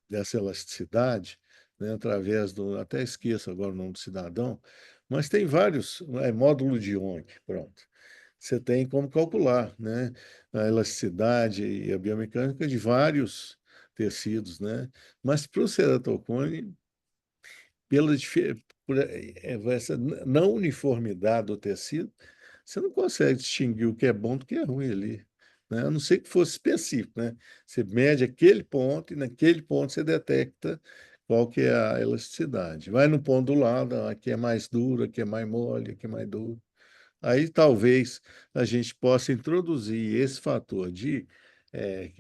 dessa elasticidade, né, através do, até esqueço agora o nome do cidadão, mas tem vários, módulo de Young, pronto. Você tem como calcular, né, a elasticidade e a biomecânica de vários tecidos, né? Mas para o ceratocone, por essa não uniformidade do tecido, você não consegue distinguir o que é bom do que é ruim ali, né? A não ser que fosse específico, né? Você mede aquele ponto e naquele ponto você detecta qual que é a elasticidade. Vai no ponto do lado, aqui é mais duro, aqui é mais mole, aqui é mais duro. Aí talvez a gente possa introduzir esse fator eh,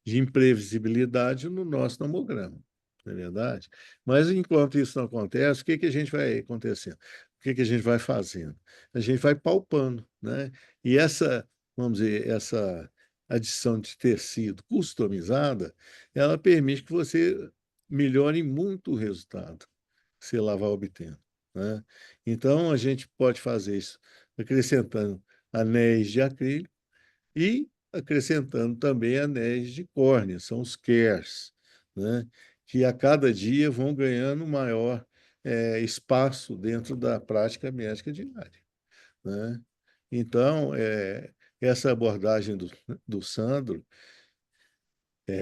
de imprevisibilidade no nosso namograma, não é verdade? Mas enquanto isso não acontece, o que que a gente vai acontecendo? O que que a gente vai fazendo? A gente vai palpando, né? E vamos dizer, essa adição de tecido customizada, ela permite que você melhore muito o resultado que você lá vai obtendo, né? Então, a gente pode fazer isso acrescentando anéis de acrílico e acrescentando também anéis de córnea, são os CARES, né? Que a cada dia vão ganhando maior espaço dentro da prática médica diária, né? Então, essa abordagem do Sandro,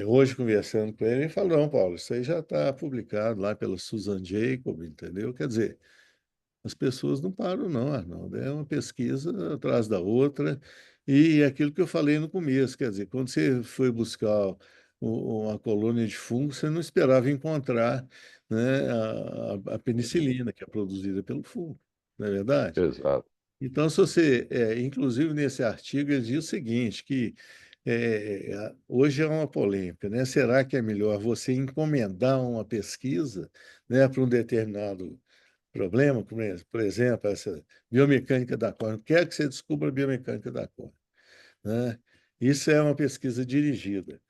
hoje conversando com ele, ele falou, não, Paulo, isso aí já está publicado lá pela Susan Jacob, entendeu? Quer dizer, as pessoas não param, não, Arnaldo. É uma pesquisa atrás da outra. E é aquilo que eu falei no começo, quer dizer, quando você foi buscar uma colônia de fungo, você não esperava encontrar, né, a penicilina, que é produzida pelo fungo, não é verdade? Exato. Então, se você, inclusive nesse artigo, ele diz o seguinte, que hoje é uma polêmica, né? Será que é melhor você encomendar uma pesquisa, né, para um determinado problema, como por exemplo, essa biomecânica da córnea? Quer que você descubra a biomecânica da córnea, né? Isso é uma pesquisa dirigida.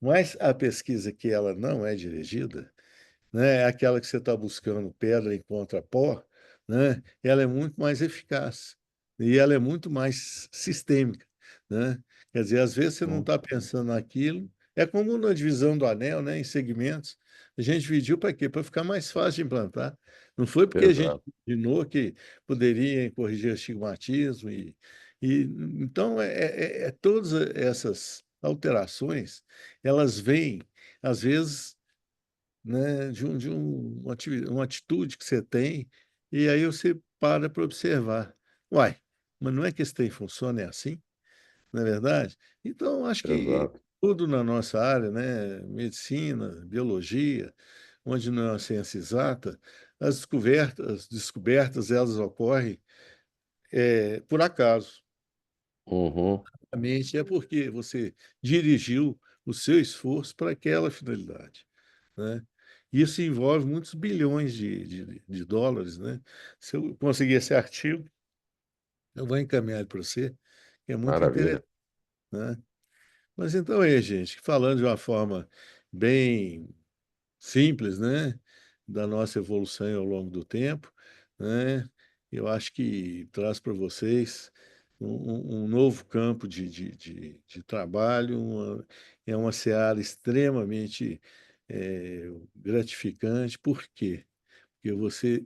Mas a pesquisa que ela não é dirigida, né? É aquela que você está buscando pedra encontra pó, né? Ela é muito mais eficaz e ela é muito mais sistêmica, né? Quer dizer, às vezes você não Hum, está pensando naquilo. É como na divisão do anel, né? Em segmentos. A gente dividiu para quê? Para ficar mais fácil de implantar. Não foi porque a gente exato, imaginou que poderia corrigir astigmatismo e então todas essas alterações elas vêm às vezes, né, uma atitude que você tem, e aí você para observar. Uai, mas não é que esse trem funciona é assim, não é verdade? Então, acho que exato. tudo na nossa área, né, medicina, biologia, onde não é uma ciência exata, as descobertas elas ocorrem por acaso. Uhum, Realmente é porque você dirigiu o seu esforço para aquela finalidade, né? Isso envolve muitos bilhões de dólares, né? Se eu conseguir esse artigo, eu vou encaminhar ele para você, que é muito maravilha. interessante, né? Mas então é, gente, falando de uma forma bem simples, né, da nossa evolução ao longo do tempo, né? Eu acho que traz para vocês um novo campo de trabalho, é uma seara extremamente gratificante. Por quê? Porque você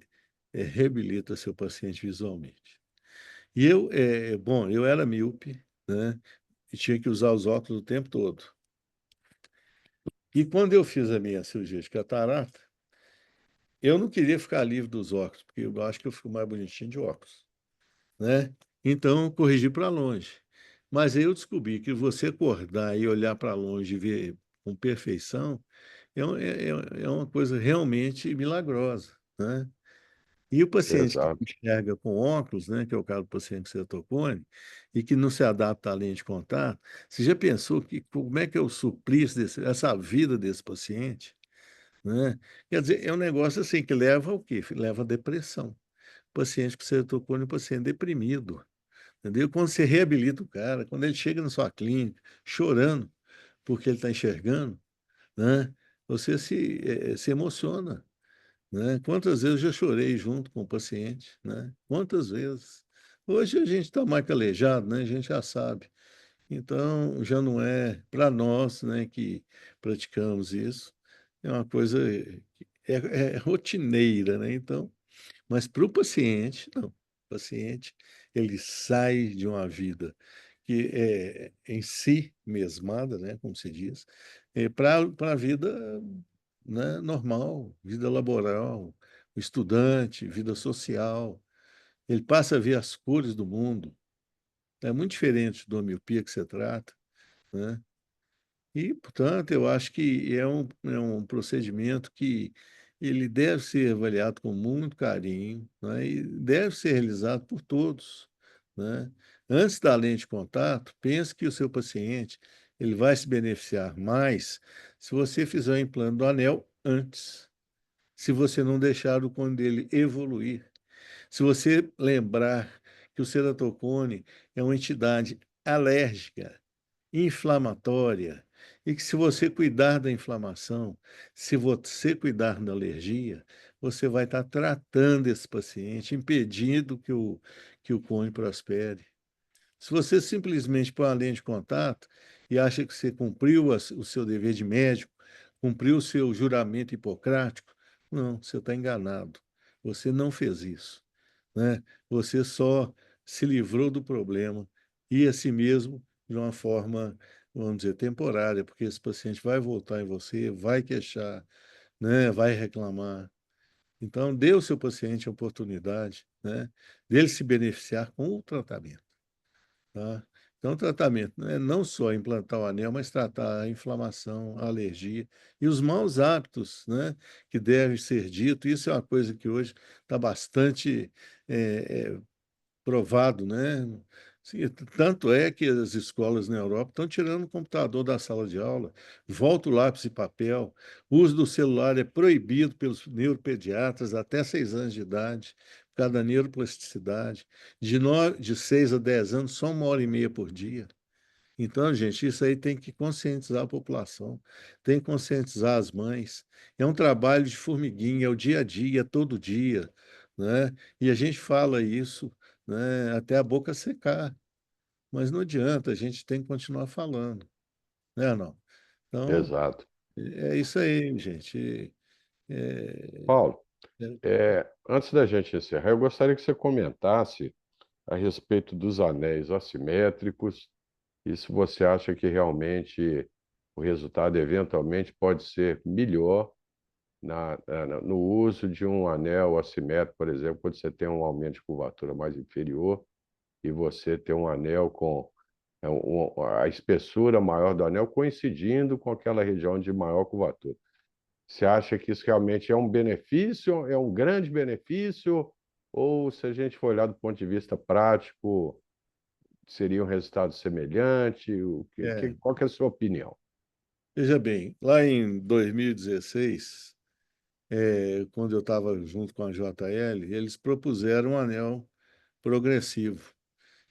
reabilita seu paciente visualmente. E bom, eu era míope, né? E tinha que usar os óculos o tempo todo. E quando eu fiz a minha cirurgia de catarata, eu não queria ficar livre dos óculos, porque eu acho que eu fico mais bonitinho de óculos, né? Então, eu corrigi para longe. Mas aí eu descobri que você acordar e olhar para longe e ver com perfeição é uma coisa realmente milagrosa, né? E o paciente que Exato. enxerga com óculos, né, que é o caso do paciente cetocone, e que não se adapta à lente de contato, você já pensou que como é que é o suplício essa vida desse paciente? Né? Quer dizer, é um negócio assim que leva ao quê? Leva à depressão. Paciente com cetocone é um paciente deprimido, entendeu? Quando você reabilita o cara, quando ele chega na sua clínica chorando porque ele está enxergando, né? Você se emociona, né? Quantas vezes eu já chorei junto com o paciente, né? Quantas vezes? Hoje a gente está mais calejado, né? A gente já sabe. Então, já não é para nós, né, que praticamos isso, é uma coisa que é rotineira, né? Então, mas para o paciente, não. O paciente, ele sai de uma vida que é em si mesmada, né, como se diz, para a vida, né, normal, vida laboral, estudante, vida social. Ele passa a ver as cores do mundo. É muito diferente da miopia que você trata, né? E, portanto, eu acho que é um procedimento que ele deve ser avaliado com muito carinho, né? E deve ser realizado por todos, né? Antes da lente de contato, pense que o seu paciente ele vai se beneficiar mais se você fizer o implante do anel antes, se você não deixar o cone dele evoluir. Se você lembrar que o ceratocone é uma entidade alérgica, inflamatória, e que se você cuidar da inflamação, se você cuidar da alergia, você vai estar tratando esse paciente, impedindo que o cone prospere. Se você simplesmente põe uma lente de contato e acha que você cumpriu o seu dever de médico, cumpriu o seu juramento hipocrático, não, você está enganado. Você não fez isso, né? Você só se livrou do problema e a si mesmo de uma forma, vamos dizer, temporária, porque esse paciente vai voltar em você, vai queixar, né? Vai reclamar. Então, dê ao seu paciente a oportunidade, né? Dele se beneficiar com o tratamento. Tá? Então, o tratamento né, não só implantar o anel, mas tratar a inflamação, a alergia e os maus hábitos, né, que devem ser ditos. Isso é uma coisa que hoje está bastante provado, né? Sim, tanto é que as escolas na Europa estão tirando o computador da sala de aula, volta o lápis e papel, o uso do celular é proibido pelos neuropediatras até 6 anos de idade, por causa da neuroplasticidade. De 6 a 10 anos, só 1 hora e meia por dia. Então, gente, isso aí tem que conscientizar a população, tem que conscientizar as mães. É um trabalho de formiguinha, é o dia a dia, todo dia, né? E a gente fala isso, né, até a boca secar, mas não adianta, a gente tem que continuar falando, né, não? Então, Exato. é isso aí, gente. É, Paulo, é, antes da gente encerrar, eu gostaria que você comentasse a respeito dos anéis assimétricos e se você acha que realmente o resultado eventualmente pode ser melhor no uso de um anel assimétrico, por exemplo, quando você tem um aumento de curvatura mais inferior e você tem um anel com a espessura maior do anel coincidindo com aquela região de maior curvatura. Você acha que isso realmente é um benefício, é um grande benefício, ou se a gente for olhar do ponto de vista prático, seria um resultado semelhante? é. Qual que é a sua opinião? Veja bem, lá em 2016, quando eu estava junto com a JL, eles propuseram um anel progressivo.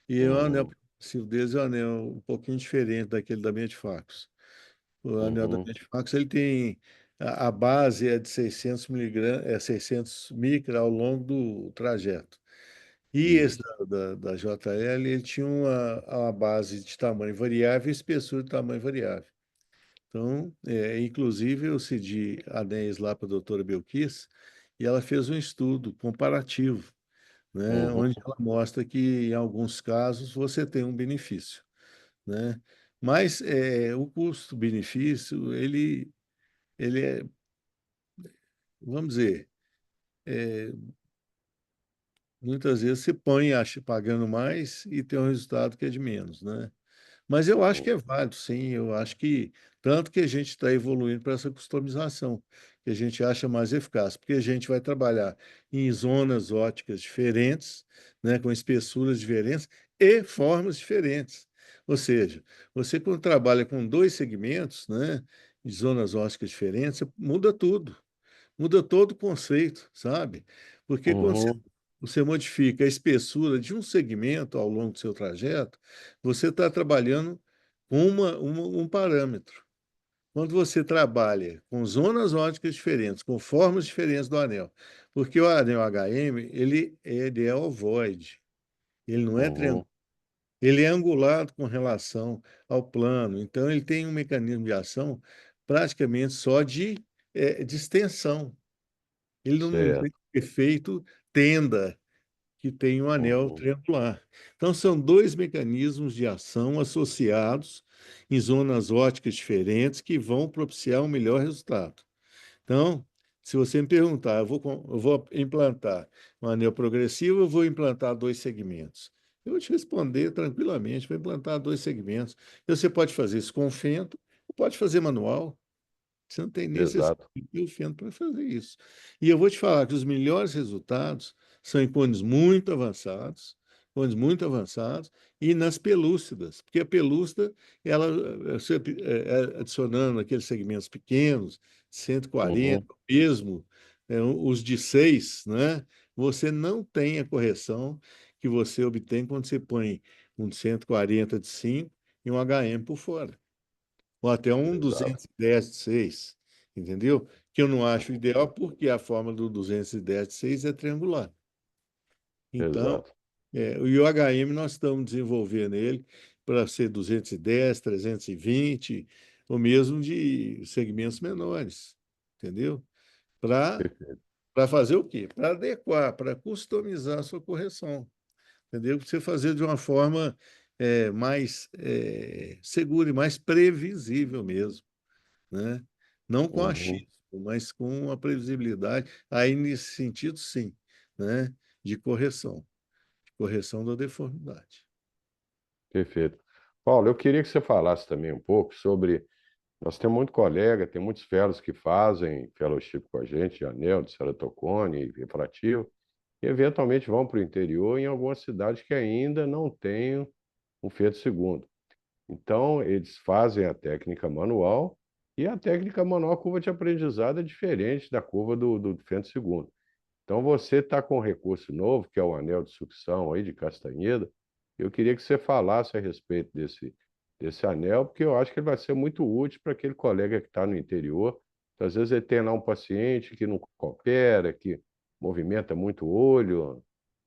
E o anel Uhum, progressivo deles é um anel um pouquinho diferente daquele da Medfax. O anel da uhum, Medfax, ele tem a base é de 600 miligramas, 600 micra ao longo do trajeto. E esse isso. da JL, ele tinha uma base de tamanho variável e espessura de tamanho variável. Então, inclusive, eu cedi anéis lá para a doutora Belkis e ela fez um estudo comparativo, né, Uhum, onde ela mostra que, em alguns casos, você tem um benefício, né? Mas o custo-benefício, ele é, vamos dizer, muitas vezes você põe pagando mais e tem um resultado que é de menos, né? Mas eu acho que é uhum, válido, sim. Eu acho que tanto que a gente está evoluindo para essa customização, que a gente acha mais eficaz, porque a gente vai trabalhar em zonas óticas diferentes, né, com espessuras diferentes e formas diferentes. Ou seja, você quando trabalha com dois segmentos, né, de zonas óticas diferentes, você muda tudo, muda todo o conceito, sabe? Porque quando uhum, você modifica a espessura de um segmento ao longo do seu trajeto, você está trabalhando com um parâmetro. Quando você trabalha com zonas óticas diferentes, com formas diferentes do anel, porque o anel HM, ele é ovoide, ele não é uhum, triangular, ele é angulado com relação ao plano, então ele tem um mecanismo de ação praticamente só de extensão. Ele não tem certo. efeito tenda, que tem um anel Uhum, triangular. Então, são dois mecanismos de ação associados em zonas óticas diferentes que vão propiciar um melhor resultado. Então, se você me perguntar, eu vou implantar um anel progressivo, eu vou implantar dois segmentos. Eu vou te responder tranquilamente, vou implantar dois segmentos. Você pode fazer isso com fento, ou pode fazer manual. Você não tem necessidade exato, de ter o feno para fazer isso. E eu vou te falar que os melhores resultados são em cones muito avançados e nas pelúcidas, porque a pelúcida, ela, você, adicionando aqueles segmentos pequenos, 140, uhum, mesmo os de 6, né? Você não tem a correção que você obtém quando você põe um de 140 de 5 e um HM por fora ou até um exato, 210 de 6, entendeu? Que eu não acho uhum, ideal porque a forma do 210 de 6 é triangular. Então, exato, o HM nós estamos desenvolvendo ele para ser 210, 320, ou mesmo de segmentos menores, entendeu? Para perfeito. fazer o quê? Para adequar, para customizar a sua correção, entendeu? Para você fazer de uma forma mais segura e mais previsível mesmo, né? Não com Uhum, achismo, mas com a previsibilidade. Aí, nesse sentido, sim, né? De correção da deformidade. perfeito. Paulo, eu queria que você falasse também um pouco sobre. Nós temos muito colega, tem muitos fellows que fazem fellowship com a gente, de anel, de ceratocone, refrativo, e eventualmente vão para o interior em algumas cidades que ainda não têm um feito segundo. Então, eles fazem a técnica manual, e a técnica manual, a curva de aprendizado é diferente da curva do feito segundo. Então, você está com um recurso novo, que é o anel de sucção aí de Castanheda. Eu queria que você falasse a respeito desse anel, porque eu acho que ele vai ser muito útil para aquele colega que está no interior. Às vezes ele tem lá um paciente que não coopera, que movimenta muito o olho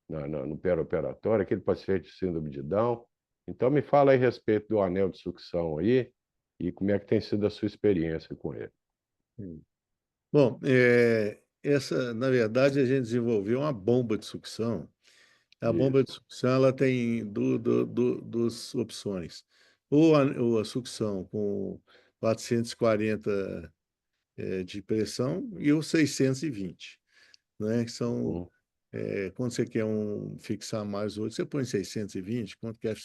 no perioperatório, aquele paciente de síndrome de Down. Então me fala aí a respeito do anel de sucção aí e como é que tem sido a sua experiência com ele. Bom, na verdade, a gente desenvolveu uma bomba de sucção. A bomba de Isso. sucção ela tem duas opções. Ou a sucção com 440 de pressão e o 620, né? Que são, Uhum. quando você quer fixar mais o olho, você põe 620. Quando quer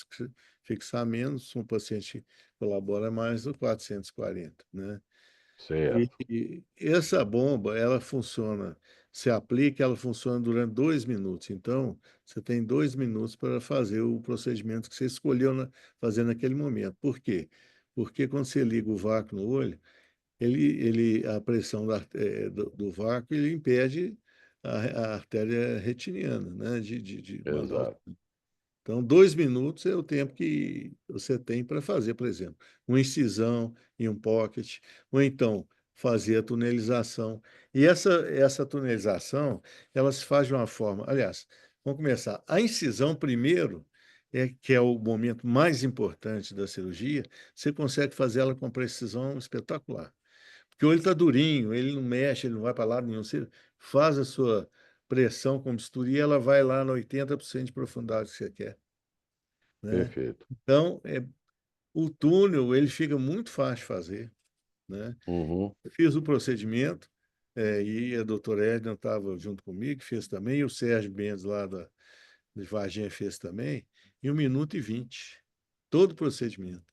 fixar menos, um paciente colabora mais, o 440, né? Certo. E essa bomba, ela funciona, se aplica, ela funciona durante 2 minutos. Então, você tem 2 minutos para fazer o procedimento que você escolheu fazer naquele momento. Por quê? Porque quando você liga o vácuo no olho, a pressão do vácuo, ele impede a artéria retiniana, né, de mandar o. Exato. Então, 2 minutos é o tempo que você tem para fazer, por exemplo, uma incisão em um pocket, ou então fazer a tunelização. E essa tunelização, ela se faz de uma forma. Aliás, vamos começar. A incisão, primeiro, que é o momento mais importante da cirurgia, você consegue fazer ela com precisão espetacular. Porque o olho está durinho, ele não mexe, ele não vai para lado nenhum. Você faz a sua pressão com bisturi e ela vai lá no 80% de profundidade que você quer, né? Perfeito. Então, o túnel ele fica muito fácil de fazer, né? Uhum. Eu fiz o procedimento, e a doutora Edna estava junto comigo, fez também, e o Sérgio Mendes lá de Varginha fez também, em 1 minuto e 20, todo o procedimento.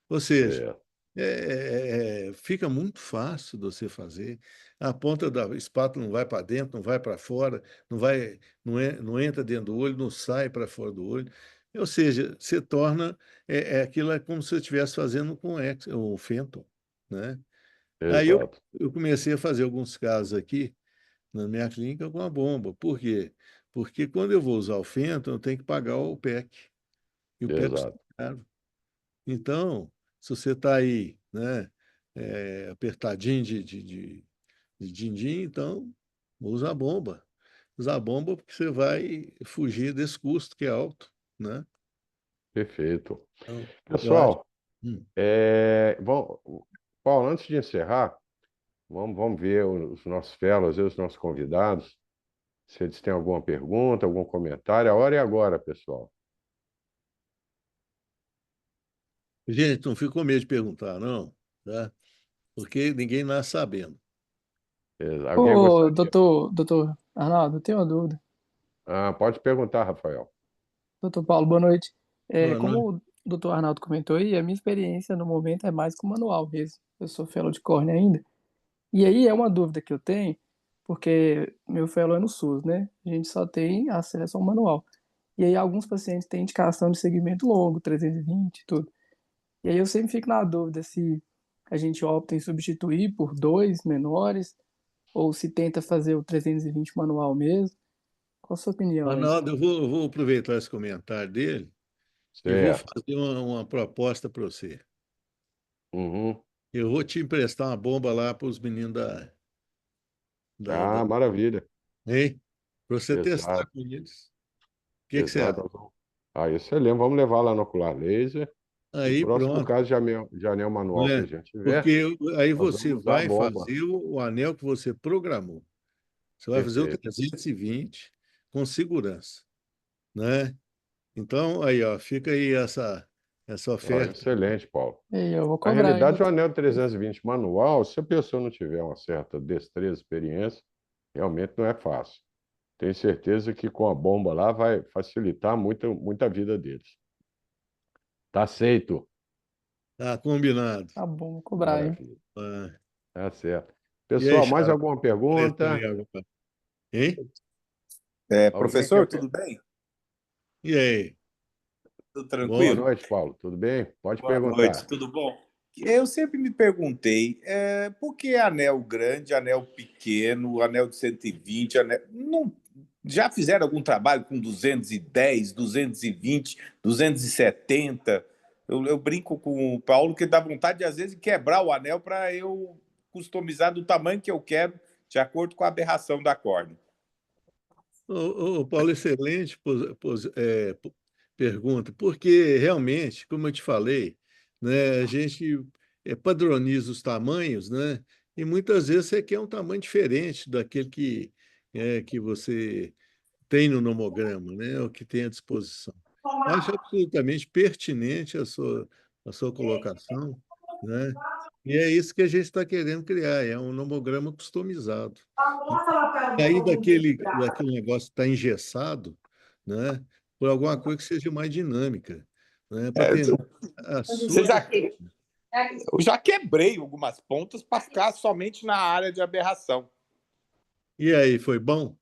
Ou seja, Certo. fica muito fácil de você fazer. A ponta da espátula não vai para dentro, não vai para fora, não entra dentro do olho, não sai para fora do olho. Ou seja, você torna aquilo é como se você estivesse fazendo com o Fenton, né? Aí eu, Exato. eu comecei a fazer alguns casos aqui na minha clínica com a bomba. Por quê? Porque quando eu vou usar o Fenton, eu tenho que pagar o PEC. E o PEC custa Exato. caro. Então, se você está aí, né, apertadinho de din-din, então usa a bomba. Usa a bomba porque você vai fugir desse custo que é alto, né? Perfeito. Então, eu acho. Pessoal, Hum. bom, Paulo, antes de encerrar, vamos ver os nossos fellows e os nossos convidados, se eles têm alguma pergunta, algum comentário. A hora é agora, pessoal. Gente, não fica com medo de perguntar, não, tá? Porque ninguém nasce sabendo. Alguém Ô, gostaria? doutor Arnaldo, eu tenho uma dúvida. Ah, pode perguntar, Rafael. Doutor Paulo, boa noite. Boa noite. Como o doutor Arnaldo comentou aí, a minha experiência no momento é mais com manual mesmo. Eu sou fellow de córnea ainda. E aí é uma dúvida que eu tenho, porque meu fellow é no SUS, né? A gente só tem acesso ao manual. E aí alguns pacientes têm indicação de segmento longo, 320 e tudo. E aí eu sempre fico na dúvida se a gente opta em substituir por dois menores, ou se tenta fazer o 320 manual mesmo. Qual a sua opinião aí? Arnaldo, eu vou aproveitar esse comentário dele e vou Certo. fazer uma proposta para você. Uhum. Eu vou te emprestar uma bomba lá para os meninos da. Ah, maravilha. Hein? Para você testar Exato, com eles. O que você acha? exato. Ah, excelente. Vamos levar lá no ocular laser. E o Aí próximo pronto, caso de anel não manual que a é? gente tiver, Porque aí nós você vamos usar a vai bomba. fazer o anel que você programou. Você vai fazer o Perfeito. 320 com segurança, né? Então, aí, ó, fica aí essa Ah, oferta. excelente, Paulo. E aí, eu vou Na cobrar, hein, realidade, o doutor? anel 320 manual, se a pessoa não tiver uma certa destreza, experiência, realmente não é fácil. Tenho certeza que com a bomba lá vai facilitar muito, muito a vida deles. Tá aceito? Tá combinado. Tá bom, vou cobrar, hein? Maravilha. Ah, Tá certo. e aí, Pessoal, mais Charles? alguma Pressão aí pergunta? agora. Hein? Alguém Professor, quer... tudo bem? E aí? Tudo Boa tranquilo? noite, Paulo. Tudo bem? Pode Boa noite, perguntar. tudo bom? Eu sempre me perguntei, por que anel grande, anel pequeno, anel de 120, não, já fizeram algum trabalho com 210, 220, 270? Eu brinco com o Paulo que dá vontade, às vezes, de quebrar o anel para eu customizar do tamanho que eu quero, de acordo com a aberração da córnea. Paulo, excelente pergunta, porque realmente, como eu te falei, né, a gente padroniza os tamanhos, né, e muitas vezes você quer um tamanho diferente daquele que você tem no nomograma, né, o que tem à disposição. Acho absolutamente pertinente a sua colocação, né, e é isso que a gente está querendo criar, é um nomograma customizado. Sair daquele negócio que está engessado, né, por alguma coisa que seja mais dinâmica, né, para É, atender a você sua necessidade. eu já quebrei algumas pontas para ficar somente na área de aberração. E aí, foi bom?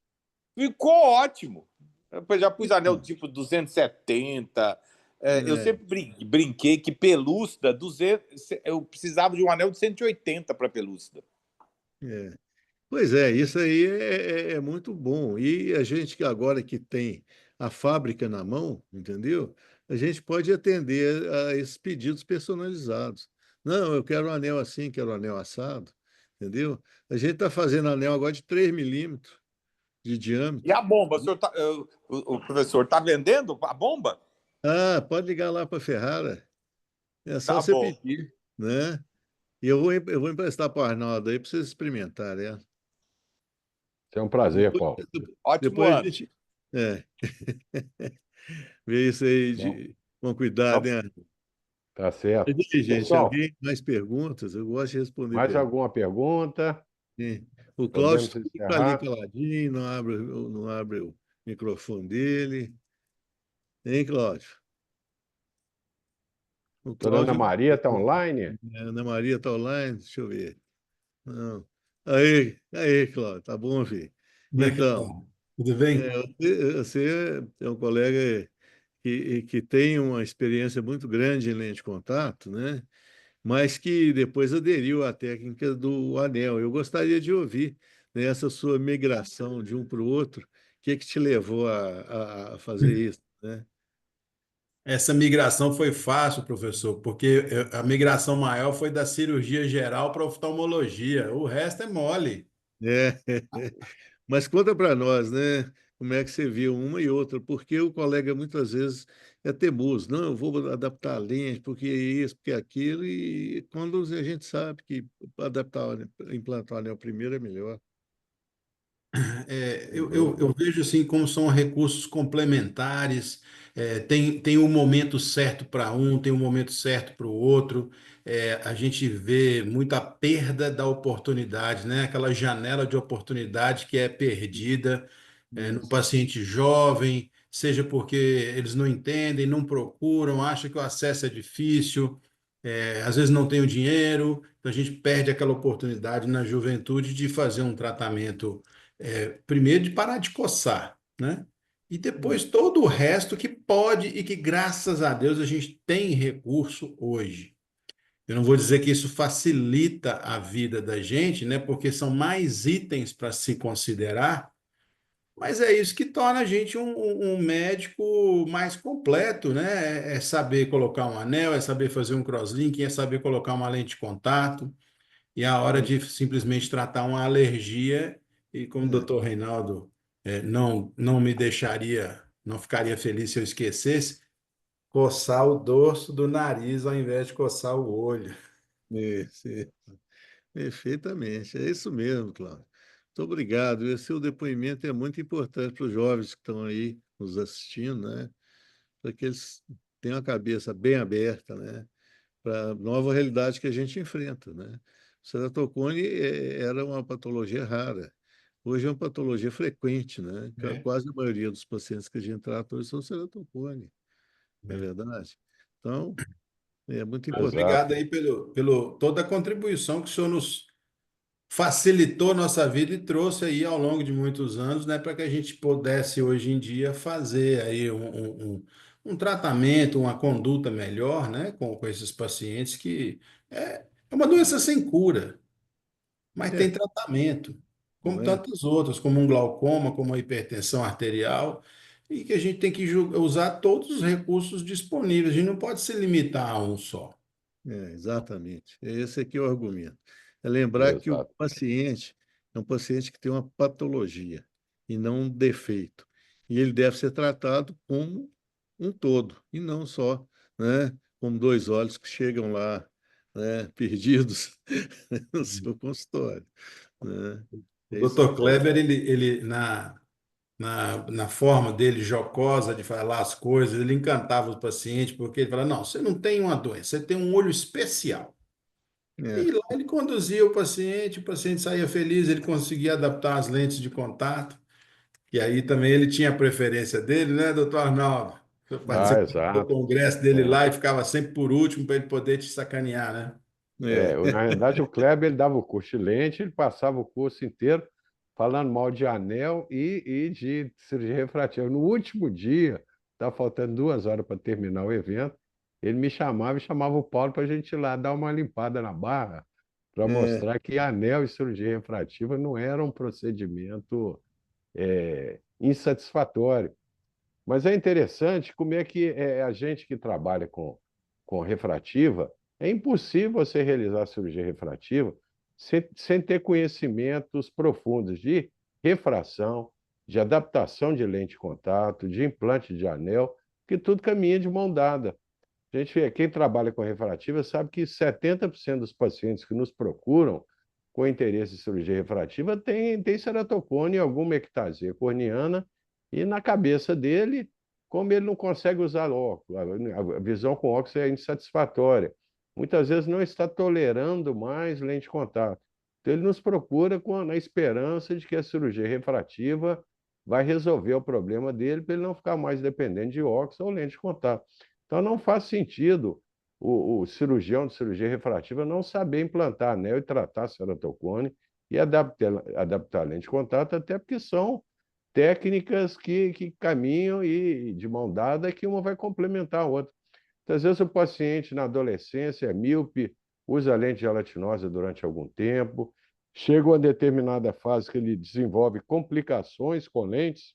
Ficou ótimo. Eu já pus anel tipo 270. Eu É, sempre brinquei que pelúcida, 200, eu precisava de um anel de 180 para pelúcida. é. Pois é, isso aí é muito bom. E a gente que agora que tem a fábrica na mão, entendeu? A gente pode atender a esses pedidos personalizados. Não, eu quero um anel assim, quero um anel assado, entendeu? A gente está fazendo anel agora de 3 milímetros de E diâmetro. a bomba? O professor está vendendo a bomba? Ah, pode ligar lá para a Ferrara. É só Tá você bom. pedir, né? E eu vou emprestar para o Arnaldo aí para vocês experimentarem. É um prazer, Depois, Paulo. Ótimo depois a ano. gente é, vê isso aí Bom, com cuidado, Não, hein? tá E certo. aí, gente, Pessoal, alguém mais perguntas? Eu gosto de responder mais perguntas. alguma pergunta? Sim. O Cláudio Podemos fica ali encerrar? caladinho, não abre o microfone dele. Hein, Cláudio? O Dona Ana Cláudio não. Maria está online? Ana Maria está online? Deixa eu ver. Não. Aí, Cláudio, tá bom, filho. Como é que tá? Então, Tudo bem? você é um colega que tem uma experiência muito grande em lente de contato, né? Mas que depois aderiu à técnica do anel. Eu gostaria de ouvir, né, essa sua migração de um para o outro, o que te levou a fazer isso, né? Essa migração foi fácil, professor, porque a migração maior foi da cirurgia geral para oftalmologia. O resto é mole. É. Mas conta para nós, né? Como é que você viu uma e outra? Porque o colega muitas vezes é teimoso. Não, eu vou adaptar a lente, porque é isso, porque é aquilo, e quando a gente sabe que implantar o anel primeiro é melhor. Eu vejo assim como são recursos complementares, tem um momento certo para um, tem um momento certo para o outro. A gente vê muita perda da oportunidade, né? Aquela janela de oportunidade que é perdida, no Isso. paciente jovem, seja porque eles não entendem, não procuram, acham que o acesso é difícil, às vezes não tem o dinheiro, então a gente perde aquela oportunidade na juventude de fazer um tratamento primeiro de parar de coçar, né? E depois todo o resto que pode e que, graças a Deus, a gente tem recurso hoje. Eu não vou dizer que isso facilita a vida da gente, né? Porque são mais itens para se considerar, mas é isso que torna a gente um médico mais completo, né? É saber colocar um anel, é saber fazer um crosslinking, é saber colocar uma lente de contato. E a hora É, de simplesmente tratar uma alergia, e como o é, doutor Reinaldo não me deixaria, não ficaria feliz se eu esquecesse, coçar o dorso do nariz ao invés de coçar o olho. é. Perfeitamente, é isso mesmo, Cláudio. Muito obrigado. Esse seu depoimento é muito importante para os jovens que estão aí nos assistindo, né? Para que eles tenham a cabeça bem aberta, né? Para a nova realidade que a gente enfrenta, né? O ceratocone era uma patologia rara. Hoje é uma patologia frequente, né? Né? Quase a maioria dos pacientes que a gente trata hoje são ceratocone, não é verdade? Então, é muito Obrigado importante. aí pelo toda a contribuição que o senhor nos facilitou nossa vida e trouxe aí ao longo de muitos anos, né, para que a gente pudesse hoje em dia fazer aí um tratamento, uma conduta melhor, né, com esses pacientes que é uma doença sem cura, mas tem É, tratamento, não como é? tantos outros, como um glaucoma, como a hipertensão arterial. e que a gente tem que usar todos os recursos disponíveis. A gente não pode se limitar a um só. Exatamente. Esse aqui é o argumento. É lembrar que o Exato. paciente é um paciente que tem uma patologia e não um defeito. E ele deve ser tratado como um todo, e não só, né, como dois olhos que chegam lá, né, perdidos no seu consultório, né? O Esse é o Dr. ponto. Kleber, ele na forma dele jocosa de falar as coisas, ele encantava o paciente, porque ele falava, não, você não tem uma doença, você tem um olho especial. É, E lá ele conduzia o paciente saía feliz, ele conseguia adaptar as lentes de contato, e aí também ele tinha a preferência dele, né, doutor Arnaldo? Eu Ah, participava do exato. congresso dele É. lá e ficava sempre por último para ele poder te sacanear, né? Na realidade, o Kleber ele dava o curso de lente, ele passava o curso inteiro falando mal de anel e de cirurgia refrativa. No último dia, estava faltando 2 horas para terminar o evento, ele me chamava e chamava o Paulo para a gente ir lá dar uma limpada na barra, para é, mostrar que anel e cirurgia refrativa não era um procedimento insatisfatório. Mas é interessante como é que a gente que trabalha com refrativa, é impossível você realizar cirurgia refrativa sem ter conhecimentos profundos de refração, de adaptação de lente de contato, de implante de anel, que tudo caminha de mão dada. Quem trabalha com refrativa sabe que 70% dos pacientes que nos procuram com interesse em cirurgia refrativa tem ceratocone e alguma ectasia corneana, e na cabeça dele, como ele não consegue usar óculos, a visão com óculos é insatisfatória, muitas vezes não está tolerando mais lente de contato. Então ele nos procura na esperança de que a cirurgia refrativa vai resolver o problema dele para ele não ficar mais dependente de óculos ou lente de contato. Então não faz sentido o cirurgião de cirurgia refrativa não saber implantar anel e tratar ceratocone e adaptar a lente de contato, até porque são técnicas que caminham e de mão dada, que uma vai complementar a outra. Então, às vezes o paciente na adolescência é míope, usa lente gelatinosa durante algum tempo, chega a uma determinada fase que ele desenvolve complicações com lentes,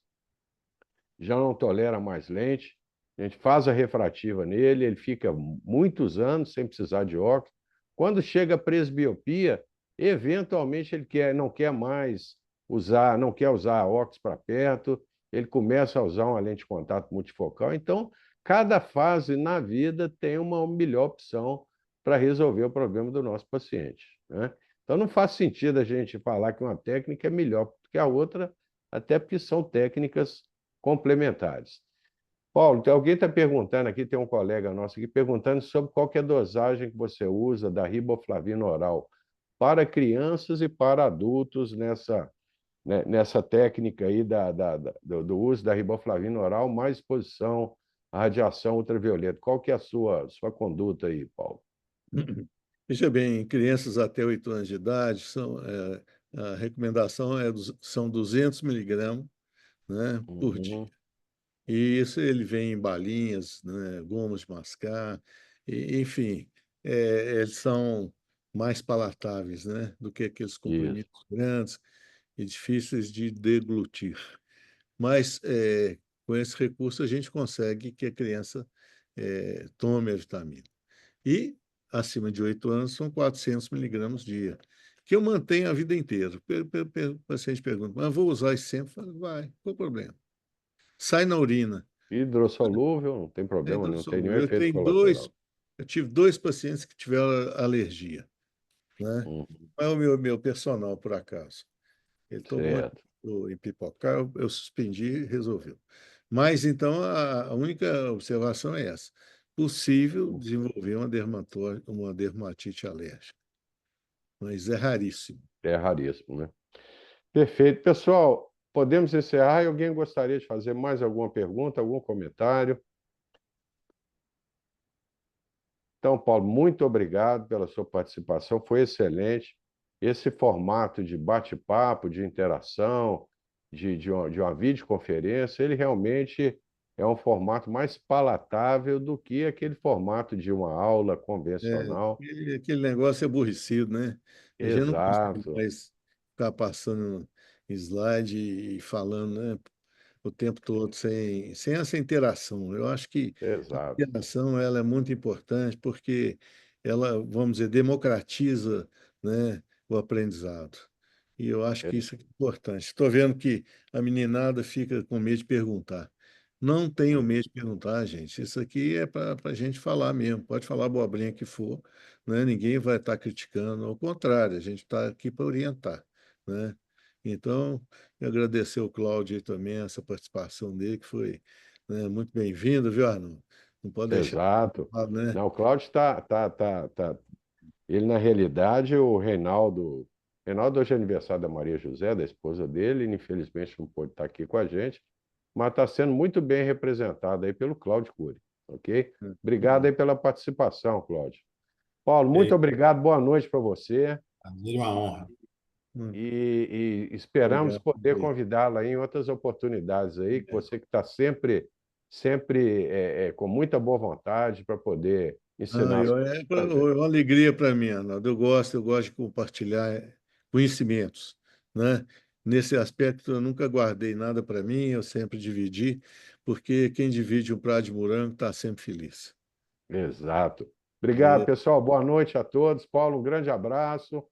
já não tolera mais lente, a gente faz a refrativa nele, ele fica muitos anos sem precisar de óculos. Quando chega a presbiopia, eventualmente não quer mais usar, não quer usar óculos para perto, ele começa a usar uma lente de contato multifocal. Então, cada fase na vida tem uma melhor opção para resolver o problema do nosso paciente, né? Então, não faz sentido a gente falar que uma técnica é melhor que a outra, até porque são técnicas complementares. Paulo, alguém está perguntando aqui, tem um colega nosso aqui perguntando sobre qual que é a dosagem que você usa da riboflavina oral para crianças e para adultos nessa técnica aí do uso da riboflavina oral, mais exposição à radiação ultravioleta. Qual que é a sua conduta aí, Paulo? Veja bem, em crianças até 8 anos de idade, a recomendação são 200 miligramas, né, por dia. Uhum. E isso ele vem em balinhas, né, gomas de mascar, enfim, eles são mais palatáveis, né, do que aqueles Isso. comprimidos grandes e difíceis de deglutir. Mas, com esse recurso, a gente consegue que a criança tome a vitamina. E, acima de 8 anos, são 400 miligramas dia, que eu mantenho a vida inteira. O paciente pergunta, mas vou usar isso sempre? Eu falo, vai, qual o problema? Sai na urina. Hidrossolúvel, não tem É problema, não tem nenhum hidrossolúvel. efeito colateral. Eu tive 2 pacientes que tiveram alergia, né? Uhum. Não é o meu personal, por acaso. Ele tomou Certo. em pipocar, eu suspendi e resolveu. Mas, então, a única observação é essa: possível desenvolver uma dermatite alérgica, mas é raríssimo. É raríssimo, né? Perfeito. Pessoal, podemos encerrar. E alguém gostaria de fazer mais alguma pergunta, algum comentário? Então, Paulo, muito obrigado pela sua participação, foi excelente. Esse formato de bate-papo, de interação, de uma videoconferência, ele realmente é um formato mais palatável do que aquele formato de uma aula convencional. Aquele negócio é aborrecido, né? A gente não consegue Exato. mais ficar passando slide e falando, né? o tempo todo sem essa interação. Eu acho que a Exato. interação ela é muito importante porque ela, vamos dizer, democratiza, né, o aprendizado. E eu acho que isso é importante. Estou vendo que a meninada fica com medo de perguntar. Não tenho medo de perguntar, gente. Isso aqui é para a gente falar mesmo. Pode falar a abobrinha que for, né? Ninguém vai estar criticando. Ao contrário, a gente está aqui para orientar, né? Então, eu agradecer ao Cláudio aí também, essa participação dele, que foi, né, muito bem-vindo, viu, Arnaldo? Não pode deixar de Exato. falar, né? Não, o Cláudio ele, na realidade, o Reinaldo, hoje é aniversário da Maria José, da esposa dele, ele, infelizmente não pôde estar aqui com a gente, mas está sendo muito bem representado aí pelo Cláudio Cury, ok? Obrigado aí pela participação, Cláudio. Paulo, muito obrigado, boa noite para você. Prazer, uma honra. E esperamos Obrigado. poder convidá-la em outras oportunidades aí, que você que está sempre com muita boa vontade para poder ensinar as coisas É pra gente. uma alegria para mim, Arnaldo. Eu gosto de compartilhar conhecimentos, né? Nesse aspecto, eu nunca guardei nada para mim, eu sempre dividi, porque quem divide um prato de morango está sempre feliz. Exato. Obrigado, pessoal. Boa noite a todos. Paulo, um grande abraço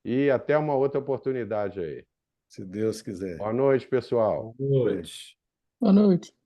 e até uma outra oportunidade aí. Se Deus quiser. Boa noite, pessoal. Boa noite. Boa noite.